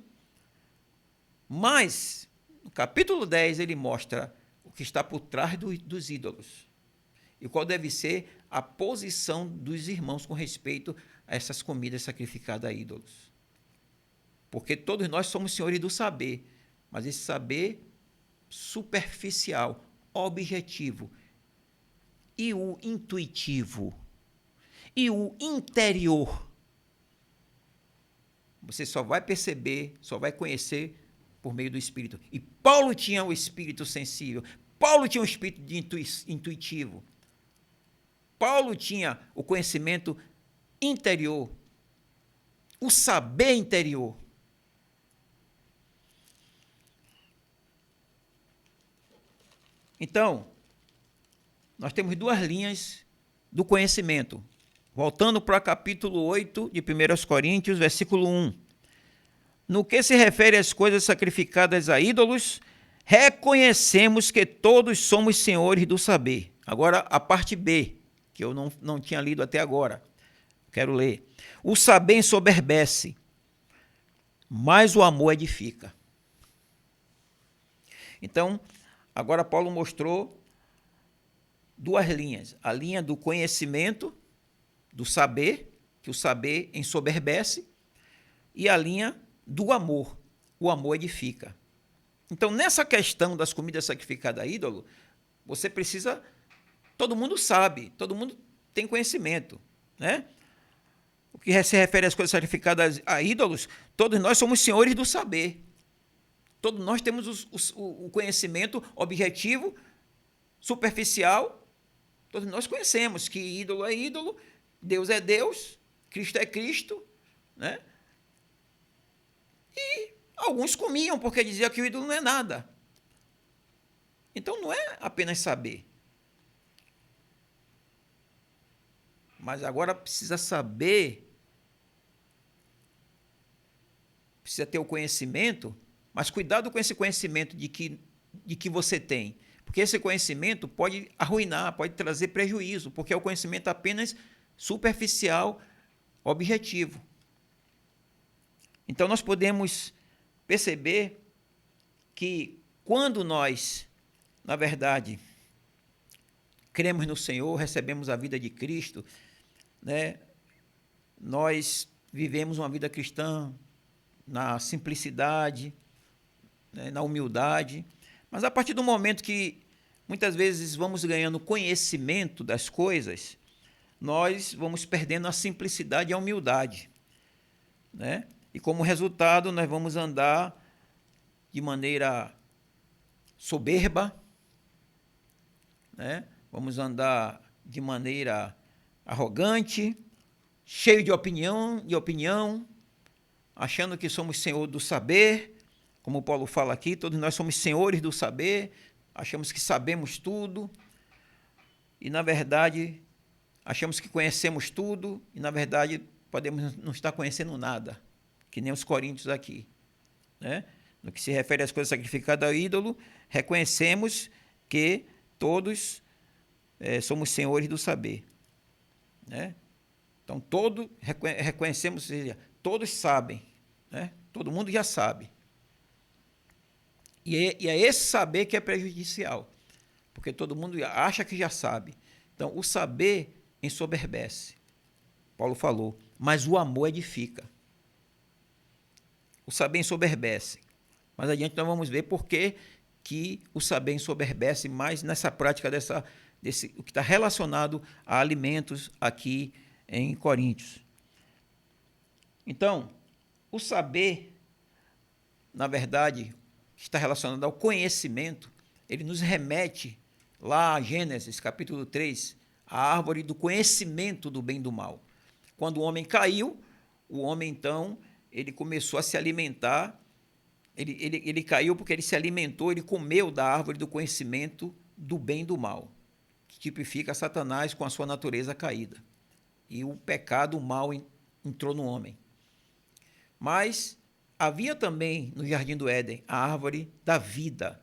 Mas, no capítulo 10, ele mostra o que está por trás dos ídolos e qual deve ser a posição dos irmãos com respeito a essas comidas sacrificadas a ídolos. Porque todos nós somos senhores do saber, mas esse saber superficial, objetivo, e o intuitivo, e o interior, você só vai perceber, só vai conhecer por meio do Espírito. E Paulo tinha o espírito sensível, Paulo tinha o espírito de intuitivo, Paulo tinha o conhecimento interior, o saber interior. Então, nós temos duas linhas do conhecimento. Voltando para o capítulo 8 de 1 Coríntios, versículo 1. No que se refere às coisas sacrificadas a ídolos, reconhecemos que todos somos senhores do saber. Agora, a parte B, que eu não tinha lido até agora. Quero ler. O saber ensoberbece, mas o amor edifica. Então, agora Paulo mostrou duas linhas. A linha do conhecimento, do saber, que o saber ensoberbece, e a linha do amor. O amor edifica. Então, nessa questão das comidas sacrificadas a ídolo, você precisa... Todo mundo sabe, todo mundo tem conhecimento, né? O que se refere às coisas sacrificadas a ídolos, todos nós somos senhores do saber. Todos nós temos o conhecimento objetivo, superficial. Todos nós conhecemos que ídolo é ídolo, Deus é Deus, Cristo é Cristo, né? E alguns comiam porque diziam que o ídolo não é nada. Então não é apenas saber. Mas agora precisa saber, precisa ter o conhecimento, mas cuidado com esse conhecimento de que você tem. Porque esse conhecimento pode arruinar, pode trazer prejuízo, porque é o conhecimento apenas superficial, objetivo. Então, nós podemos perceber que quando nós, na verdade, cremos no Senhor, recebemos a vida de Cristo, né, nós vivemos uma vida cristã na simplicidade, né, na humildade, Mas a partir do momento que muitas vezes vamos ganhando conhecimento das coisas, nós vamos perdendo a simplicidade e a humildade, né? E como resultado, nós vamos andar de maneira soberba, né? Vamos andar de maneira arrogante, cheio de opinião, achando que somos senhor do saber, como Paulo fala aqui, todos nós somos senhores do saber, achamos que sabemos tudo, e na verdade achamos que conhecemos tudo, e na verdade podemos não estar conhecendo nada, que nem os coríntios aqui, né? No que se refere às coisas sacrificadas ao ídolo, reconhecemos que todos somos senhores do saber, né? Então, reconhecemos, ou seja, todos sabem, né? Todo mundo já sabe. E é esse saber que é prejudicial, porque todo mundo acha que já sabe. Então, o saber ensoberbece, Paulo falou, mas o amor edifica. O saber ensoberbece. Mais adiante nós vamos ver por que o saber ensoberbece mais nessa prática o que está relacionado a alimentos aqui em Coríntios. Então, o saber, na verdade, que está relacionado ao conhecimento, ele nos remete lá a Gênesis, capítulo 3, a árvore do conhecimento do bem e do mal. Quando o homem caiu, o homem, então, ele começou a se alimentar, ele caiu porque ele se alimentou, ele comeu da árvore do conhecimento do bem e do mal, que tipifica Satanás com a sua natureza caída. E o pecado, o mal, entrou no homem. Mas havia também no Jardim do Éden a árvore da vida.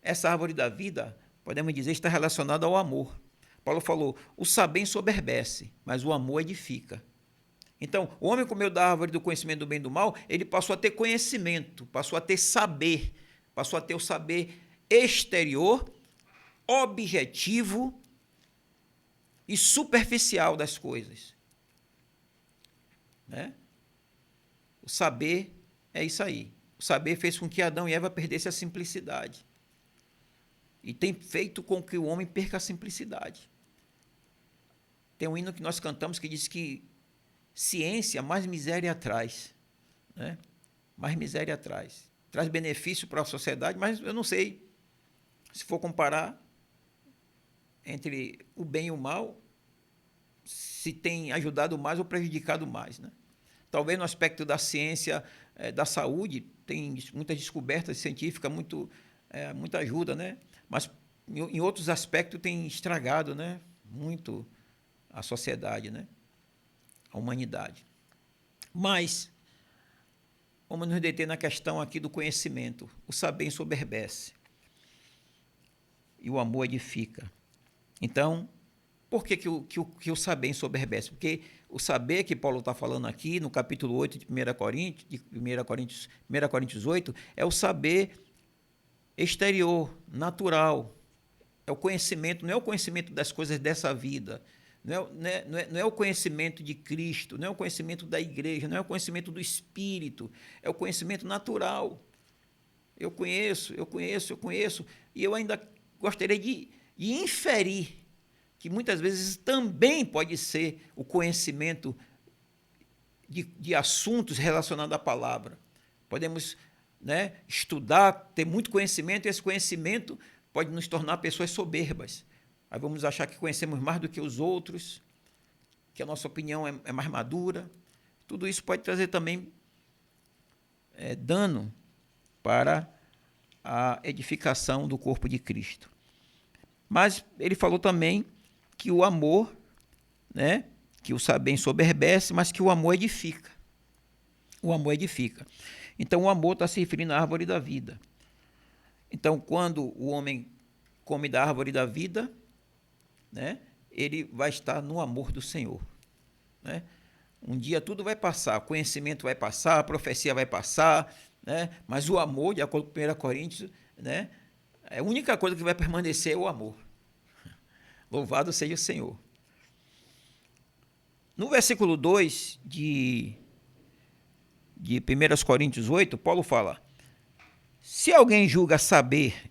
Essa árvore da vida, podemos dizer, está relacionada ao amor. Paulo falou, o saber ensoberbece, mas o amor edifica. Então, o homem comeu da árvore do conhecimento do bem e do mal, ele passou a ter conhecimento, passou a ter saber, passou a ter o saber exterior, objetivo e superficial das coisas, né? O saber é isso aí. O saber fez com que Adão e Eva perdessem a simplicidade. E tem feito com que o homem perca a simplicidade. Tem um hino que nós cantamos que diz que ciência mais miséria traz, né? Mais miséria traz. Traz benefício para a sociedade, mas eu não sei se for comparar entre o bem e o mal, se tem ajudado mais ou prejudicado mais, né? Talvez no aspecto da ciência, da saúde, tem muitas descobertas científicas, muita ajuda, né? Mas em outros aspectos tem estragado, né, muito a sociedade, né? A humanidade. Mas vamos nos deter na questão aqui do conhecimento. O saber ensoberbece e o amor edifica. Então, por que o saber ensoberbece? Porque o saber que Paulo está falando aqui, no capítulo 8 de 1 Coríntios 8, é o saber exterior, natural. É o conhecimento, não é o conhecimento das coisas dessa vida, não é o conhecimento de Cristo, não é o conhecimento da igreja, não é o conhecimento do Espírito, é o conhecimento natural. Eu conheço, e eu ainda gostaria de inferir que muitas vezes também pode ser o conhecimento de assuntos relacionados à palavra. Podemos, né, estudar, ter muito conhecimento, e esse conhecimento pode nos tornar pessoas soberbas. Aí vamos achar que conhecemos mais do que os outros, que a nossa opinião é mais madura. Tudo isso pode trazer também dano para a edificação do corpo de Cristo. Mas ele falou também que o amor, né, que o saber ensoberbece, mas que o amor edifica. O amor edifica. Então, o amor está se referindo à árvore da vida. Então, quando o homem come da árvore da vida, né, ele vai estar no amor do Senhor, né? Um dia tudo vai passar, o conhecimento vai passar, a profecia vai passar, né? Mas o amor, de acordo com 1 Coríntios, né, a única coisa que vai permanecer é o amor. Louvado seja o Senhor. No versículo 2 de 1 Coríntios 8, Paulo fala, se alguém julga saber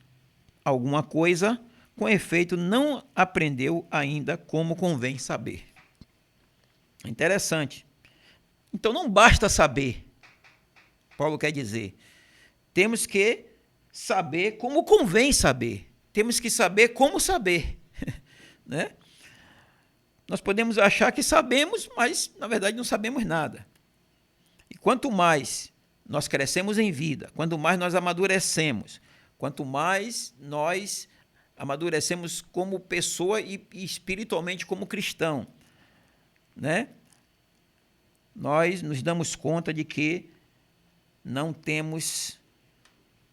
alguma coisa, com efeito não aprendeu ainda como convém saber. Interessante. Então não basta saber, Paulo quer dizer, temos que saber como convém saber, temos que saber como saber, né? Nós podemos achar que sabemos, mas na verdade não sabemos nada. E quanto mais nós crescemos em vida, quanto mais nós amadurecemos, quanto mais nós amadurecemos como pessoa e espiritualmente como cristão, né? Nós nos damos conta de que não temos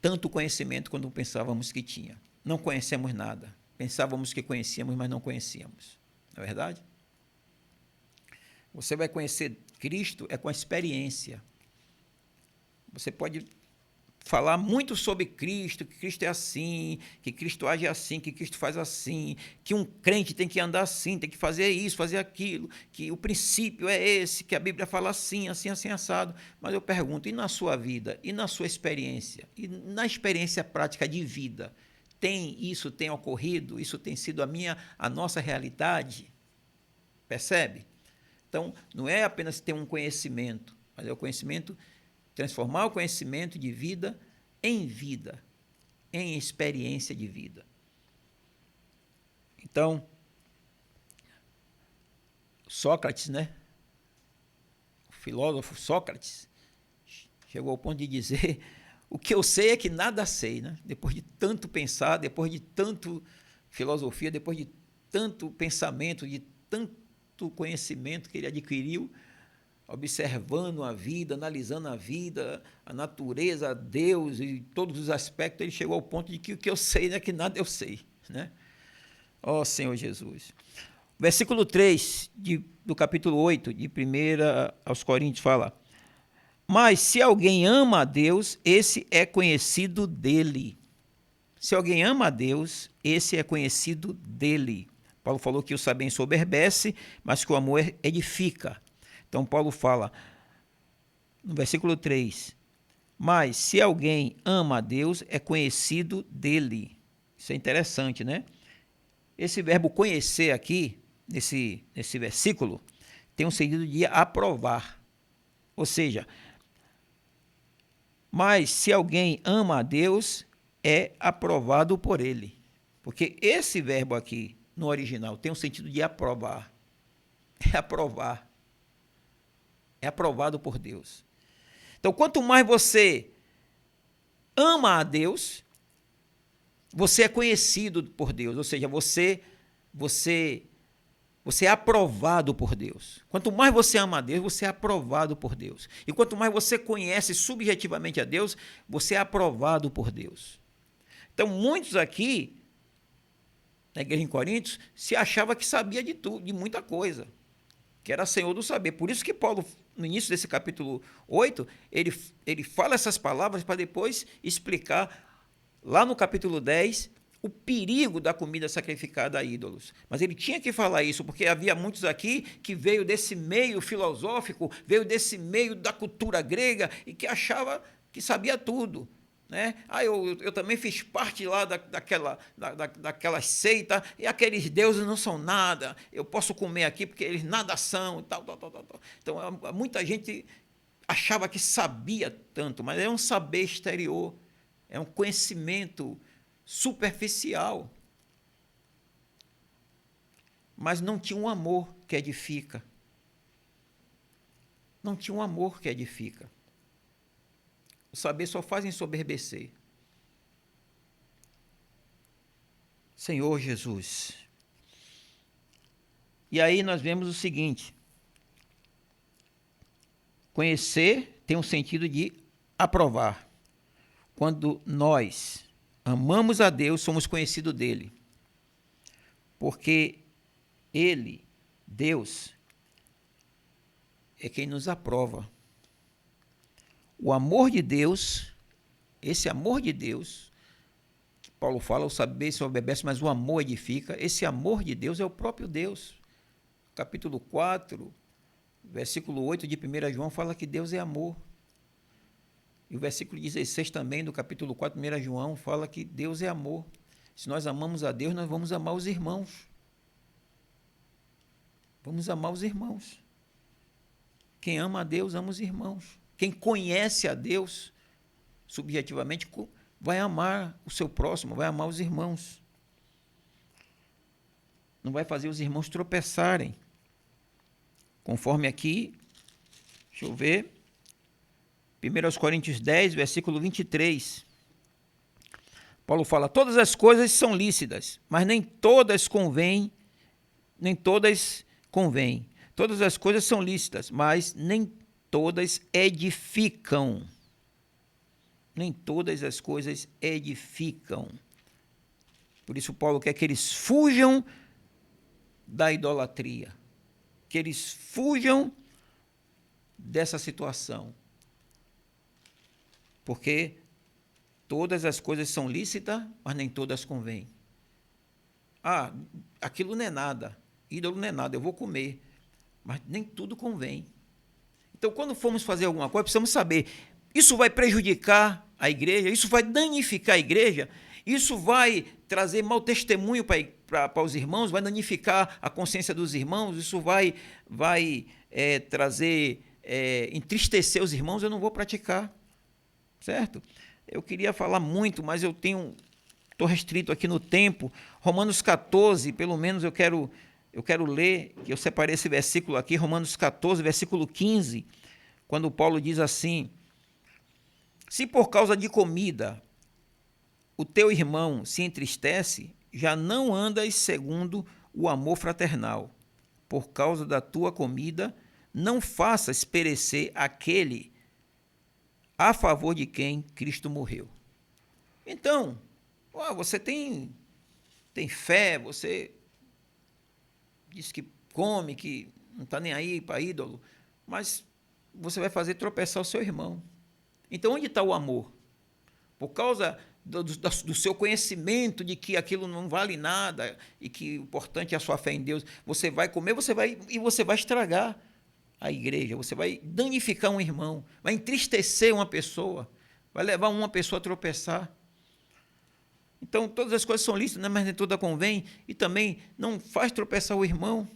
tanto conhecimento quanto pensávamos que tinha. Não conhecemos nada. Pensávamos que conhecíamos, mas não conhecíamos. Não é verdade? Você vai conhecer Cristo com a experiência. Você pode falar muito sobre Cristo, que Cristo é assim, que Cristo age assim, que Cristo faz assim, que um crente tem que andar assim, tem que fazer isso, fazer aquilo, que o princípio é esse, que a Bíblia fala assim, assim, assim, assado. Mas eu pergunto, e na sua vida, e na sua experiência, e na experiência prática de vida, isso tem ocorrido? Isso tem sido a nossa realidade? Percebe? Então, não é apenas ter um conhecimento, mas é o conhecimento, transformar o conhecimento de vida, em experiência de vida. Então, Sócrates, né? O filósofo Sócrates chegou ao ponto de dizer: o que eu sei é que nada sei, né? Depois de tanto pensar, depois de tanto filosofia, depois de tanto pensamento, de tanto conhecimento que ele adquiriu, observando a vida, analisando a vida, a natureza, Deus e todos os aspectos, ele chegou ao ponto de que o que eu sei é que nada eu sei, né? Ó Senhor Jesus. Versículo 3 do capítulo 8, de 1 aos Coríntios, fala: mas se alguém ama a Deus, esse é conhecido dele. Se alguém ama a Deus, esse é conhecido dele. Paulo falou que o saber ensoberbece, mas que o amor edifica. Então, Paulo fala, no versículo 3, mas se alguém ama a Deus, é conhecido dele. Isso é interessante, né? Esse verbo conhecer aqui, nesse versículo, tem um sentido de aprovar. Ou seja, mas se alguém ama a Deus, é aprovado por ele. Porque esse verbo aqui, no original, tem um sentido de aprovar. É aprovar. É aprovado por Deus. Então, quanto mais você ama a Deus, você é conhecido por Deus, ou seja, você é aprovado por Deus. Quanto mais você ama a Deus, você é aprovado por Deus. E quanto mais você conhece subjetivamente a Deus, você é aprovado por Deus. Então, muitos aqui, na igreja em Coríntios, se achava que sabia de tudo, de muita coisa, que era senhor do saber. Por isso que Paulo, no início desse capítulo 8, ele fala essas palavras para depois explicar, lá no capítulo 10, o perigo da comida sacrificada a ídolos. Mas ele tinha que falar isso, porque havia muitos aqui que veio desse meio filosófico, veio desse meio da cultura grega e que achava que sabia tudo, né? Eu também fiz parte lá daquela seita, e aqueles deuses não são nada, eu posso comer aqui porque eles nada são, tal. Então, muita gente achava que sabia tanto, mas é um saber exterior, é um conhecimento superficial, mas não tinha um amor que edifica. Não tinha um amor que edifica. O saber só faz ensoberbecer. Senhor Jesus. E aí nós vemos o seguinte: conhecer tem um sentido de aprovar. Quando nós amamos a Deus, somos conhecidos dele. Porque ele, Deus, é quem nos aprova. O amor de Deus, esse amor de Deus, que Paulo fala, o saber se obedece, mas o amor edifica. Esse amor de Deus é o próprio Deus. Capítulo 4, versículo 8 de 1 João fala que Deus é amor. E o versículo 16 também do capítulo 4, 1 João, fala que Deus é amor. Se nós amamos a Deus, nós vamos amar os irmãos. Vamos amar os irmãos. Quem ama a Deus, ama os irmãos. Quem conhece a Deus, subjetivamente, vai amar o seu próximo, vai amar os irmãos. Não vai fazer os irmãos tropeçarem. Conforme aqui, deixa eu ver, 1 Coríntios 10, versículo 23. Paulo fala, todas as coisas são lícitas, mas nem todas convêm, Todas as coisas são lícitas, mas nem todas edificam. Nem todas as coisas edificam. Por isso Paulo quer que eles fujam da idolatria, que eles fujam dessa situação. Porque todas as coisas são lícitas, mas nem todas convêm. Ah, aquilo não é nada, ídolo não é nada, eu vou comer, mas nem tudo convém. Então, quando formos fazer alguma coisa, precisamos saber, isso vai prejudicar a igreja, isso vai danificar a igreja, isso vai trazer mau testemunho para os irmãos, vai danificar a consciência dos irmãos, isso vai trazer, entristecer os irmãos, eu não vou praticar, certo? Eu queria falar muito, mas estou restrito aqui no tempo. Romanos 14, pelo menos eu quero ler, que eu separei esse versículo aqui, Romanos 14, versículo 15, quando Paulo diz assim, se por causa de comida o teu irmão se entristece, já não andas segundo o amor fraternal. Por causa da tua comida, não faças perecer aquele a favor de quem Cristo morreu. Então, você tem fé, você diz que come, que não está nem aí para ídolo, mas você vai fazer tropeçar o seu irmão. Então, onde está o amor? Por causa do seu conhecimento de que aquilo não vale nada e que o importante é a sua fé em Deus, você vai comer, você vai estragar a igreja, você vai danificar um irmão, vai entristecer uma pessoa, vai levar uma pessoa a tropeçar. Então, todas as coisas são lícitas, mas nem toda convém, e também não faz tropeçar o irmão.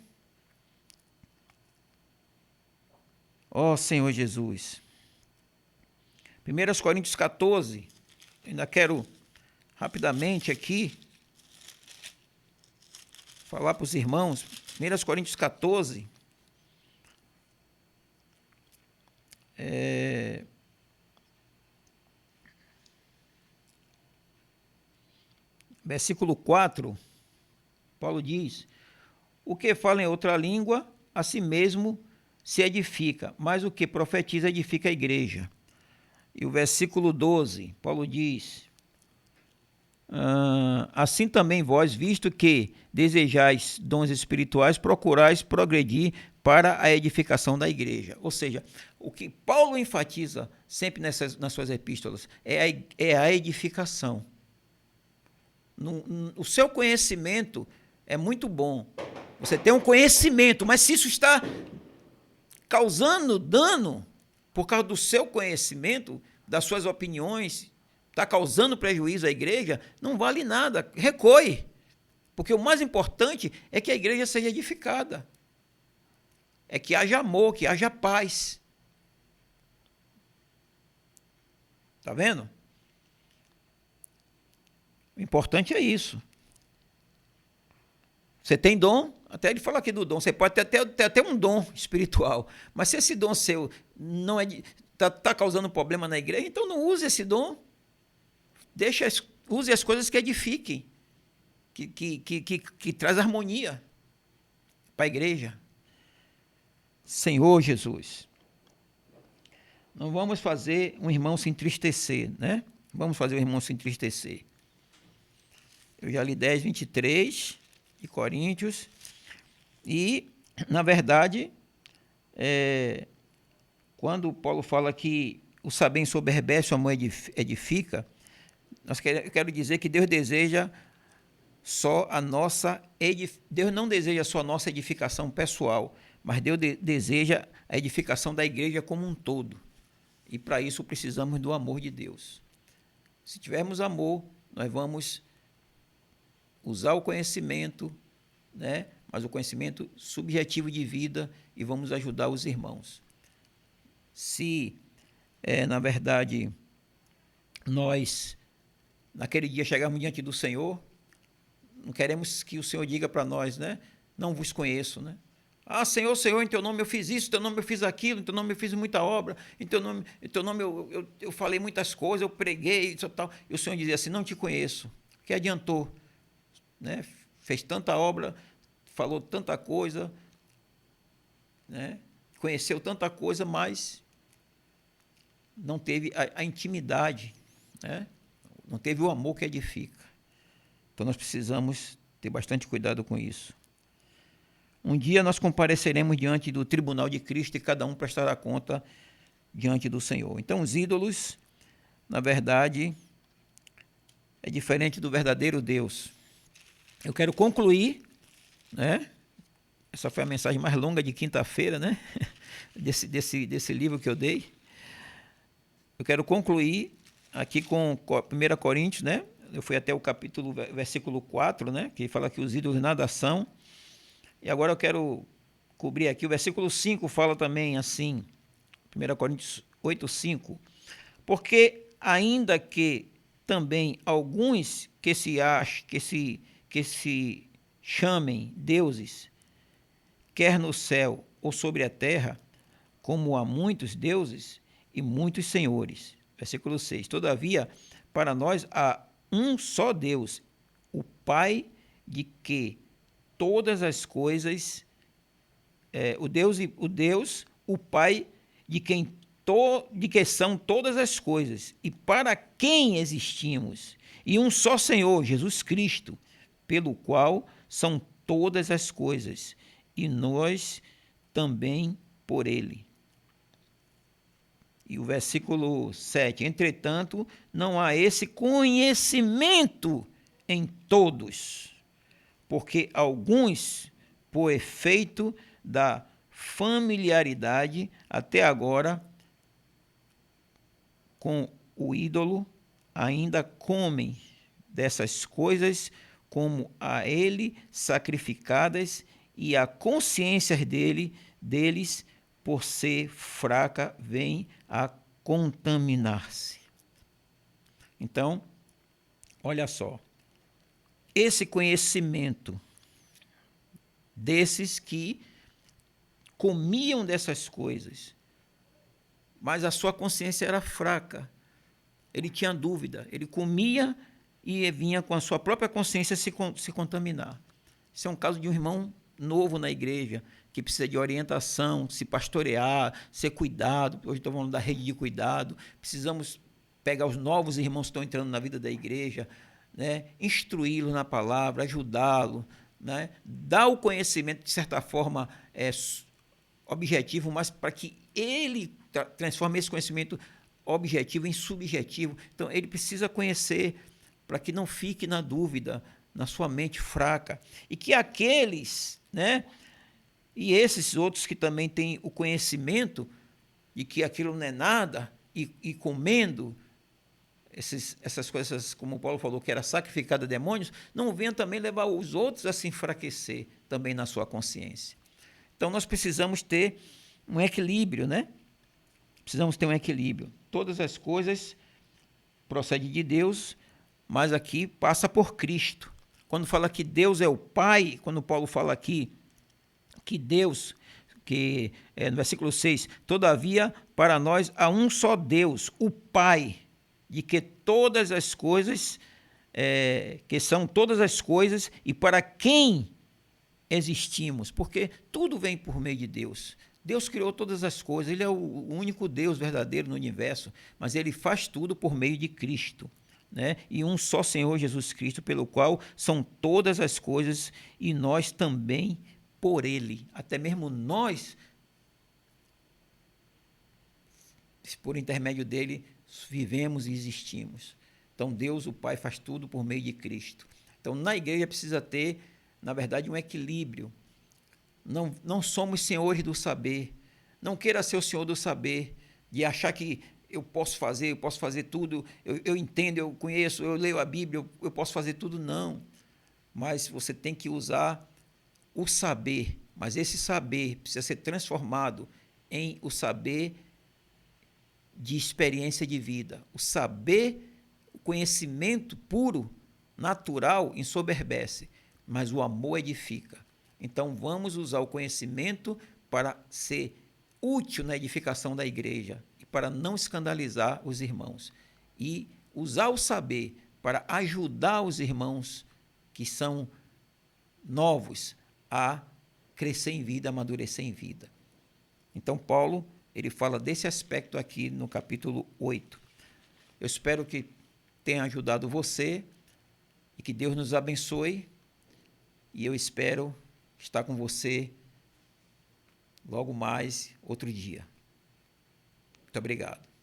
Ó Senhor Jesus. 1 Coríntios 14, ainda quero rapidamente aqui falar para os irmãos, 1 Coríntios 14, versículo 4, Paulo diz, o que fala em outra língua, a si mesmo se edifica, mas o que profetiza edifica a igreja. E o versículo 12, Paulo diz, assim também vós, visto que desejais dons espirituais, procurais progredir para a edificação da igreja. Ou seja, o que Paulo enfatiza sempre nas suas epístolas é a edificação. O seu conhecimento é muito bom. Você tem um conhecimento, mas se isso está causando dano por causa do seu conhecimento, das suas opiniões, está causando prejuízo à igreja, não vale nada, recue. Porque o mais importante é que a igreja seja edificada. É que haja amor, que haja paz. Está vendo? O importante é isso. Você tem dom, até ele fala aqui do dom, você pode ter até um dom espiritual, mas se esse dom seu não está causando problema na igreja, então não use esse dom. Use as coisas que edifiquem, que traz harmonia para a igreja. Senhor Jesus, não vamos fazer um irmão se entristecer, né? Vamos fazer o irmão se entristecer. Eu já li 10, 23 de Coríntios, e, na verdade, quando Paulo fala que o saber ensoberbece, o amor edifica, eu quero dizer que Deus deseja só Deus não deseja só a nossa edificação pessoal, mas Deus deseja a edificação da igreja como um todo. E para isso precisamos do amor de Deus. Se tivermos amor, nós vamos usar o conhecimento, né? Mas o conhecimento subjetivo de vida, e vamos ajudar os irmãos. Se, na verdade, nós, naquele dia, chegarmos diante do Senhor, não queremos que o Senhor diga para nós, né? Não vos conheço, né? Ah, Senhor, Senhor, em teu nome eu fiz isso, em teu nome eu fiz aquilo, em teu nome eu fiz muita obra, em teu nome eu falei muitas coisas, eu preguei, isso, tal. E o Senhor dizia assim, não te conheço. Que adiantou? Né? Fez tanta obra, falou tanta coisa, né? Conheceu tanta coisa, mas não teve a intimidade, né? Não teve o amor que edifica. Então nós precisamos ter bastante cuidado com isso. Um dia nós compareceremos diante do tribunal de Cristo e cada um prestará conta diante do Senhor. Então os ídolos, na verdade, é diferente do verdadeiro Deus. Eu quero concluir, né? Essa foi a mensagem mais longa de quinta-feira, né? Desse livro que eu dei. Eu quero concluir aqui com 1 Coríntios, né? Eu fui até o versículo 4, né? Que fala que os ídolos nada são. E agora eu quero cobrir aqui. O versículo 5 fala também assim, 1 Coríntios 8, 5. Porque ainda que também alguns que se chamem deuses, quer no céu ou sobre a terra, como há muitos deuses e muitos senhores. Versículo 6. Todavia, para nós há um só Deus, o Pai de que todas as coisas, o Pai de que são todas as coisas, e para quem existimos, e um só Senhor, Jesus Cristo, pelo qual são todas as coisas, e nós também por ele. E o versículo 7, entretanto, não há esse conhecimento em todos, porque alguns, por efeito da familiaridade até agora com o ídolo, ainda comem dessas coisas como a ele sacrificadas, e a consciência deles, por ser fraca, vem a contaminar-se. Então, olha só, esse conhecimento desses que comiam dessas coisas, mas a sua consciência era fraca, ele tinha dúvida, ele comia e vinha com a sua própria consciência se contaminar. Isso é um caso de um irmão novo na igreja, que precisa de orientação, se pastorear, ser cuidado. Hoje estou falando da rede de cuidado. Precisamos pegar os novos irmãos que estão entrando na vida da igreja, né? Instruí-los na palavra, ajudá-lo, né? Dar o conhecimento, de certa forma, objetivo, mas para que ele transforme esse conhecimento objetivo em subjetivo. Então, ele precisa conhecer para que não fique na dúvida, na sua mente fraca. E que aqueles, né, e esses outros que também têm o conhecimento de que aquilo não é nada, e comendo essas coisas, como o Paulo falou, que era sacrificado a demônios, não venham também levar os outros a se enfraquecer também na sua consciência. Então, nós precisamos ter um equilíbrio, né? Precisamos ter um equilíbrio. Todas as coisas procedem de Deus, mas aqui passa por Cristo. Quando fala que Deus é o Pai, quando Paulo fala aqui que Deus, no versículo 6, todavia para nós há um só Deus, o Pai, de que todas as coisas, que são todas as coisas, e para quem existimos, porque tudo vem por meio de Deus. Deus criou todas as coisas, ele é o único Deus verdadeiro no universo, mas ele faz tudo por meio de Cristo, né? E um só Senhor Jesus Cristo, pelo qual são todas as coisas, e nós também por ele. Até mesmo nós, por intermédio dele, vivemos e existimos. Então Deus, o Pai, faz tudo por meio de Cristo. Então na igreja precisa ter, na verdade, um equilíbrio. Não somos senhores do saber. Não queira ser o senhor do saber, de achar que eu posso fazer tudo, eu entendo, eu conheço, eu leio a Bíblia, eu posso fazer tudo. Não. mas você tem que usar o saber, mas esse saber precisa ser transformado em o saber de experiência de vida. O saber, o conhecimento puro, natural, ensoberbece, mas o amor edifica. Então vamos usar o conhecimento para ser útil na edificação da igreja e para não escandalizar os irmãos. E usar o saber para ajudar os irmãos que são novos a crescer em vida, amadurecer em vida. Então Paulo, ele fala desse aspecto aqui no capítulo 8. Eu espero que tenha ajudado você e que Deus nos abençoe. E eu espero estar com você logo mais outro dia. Muito obrigado.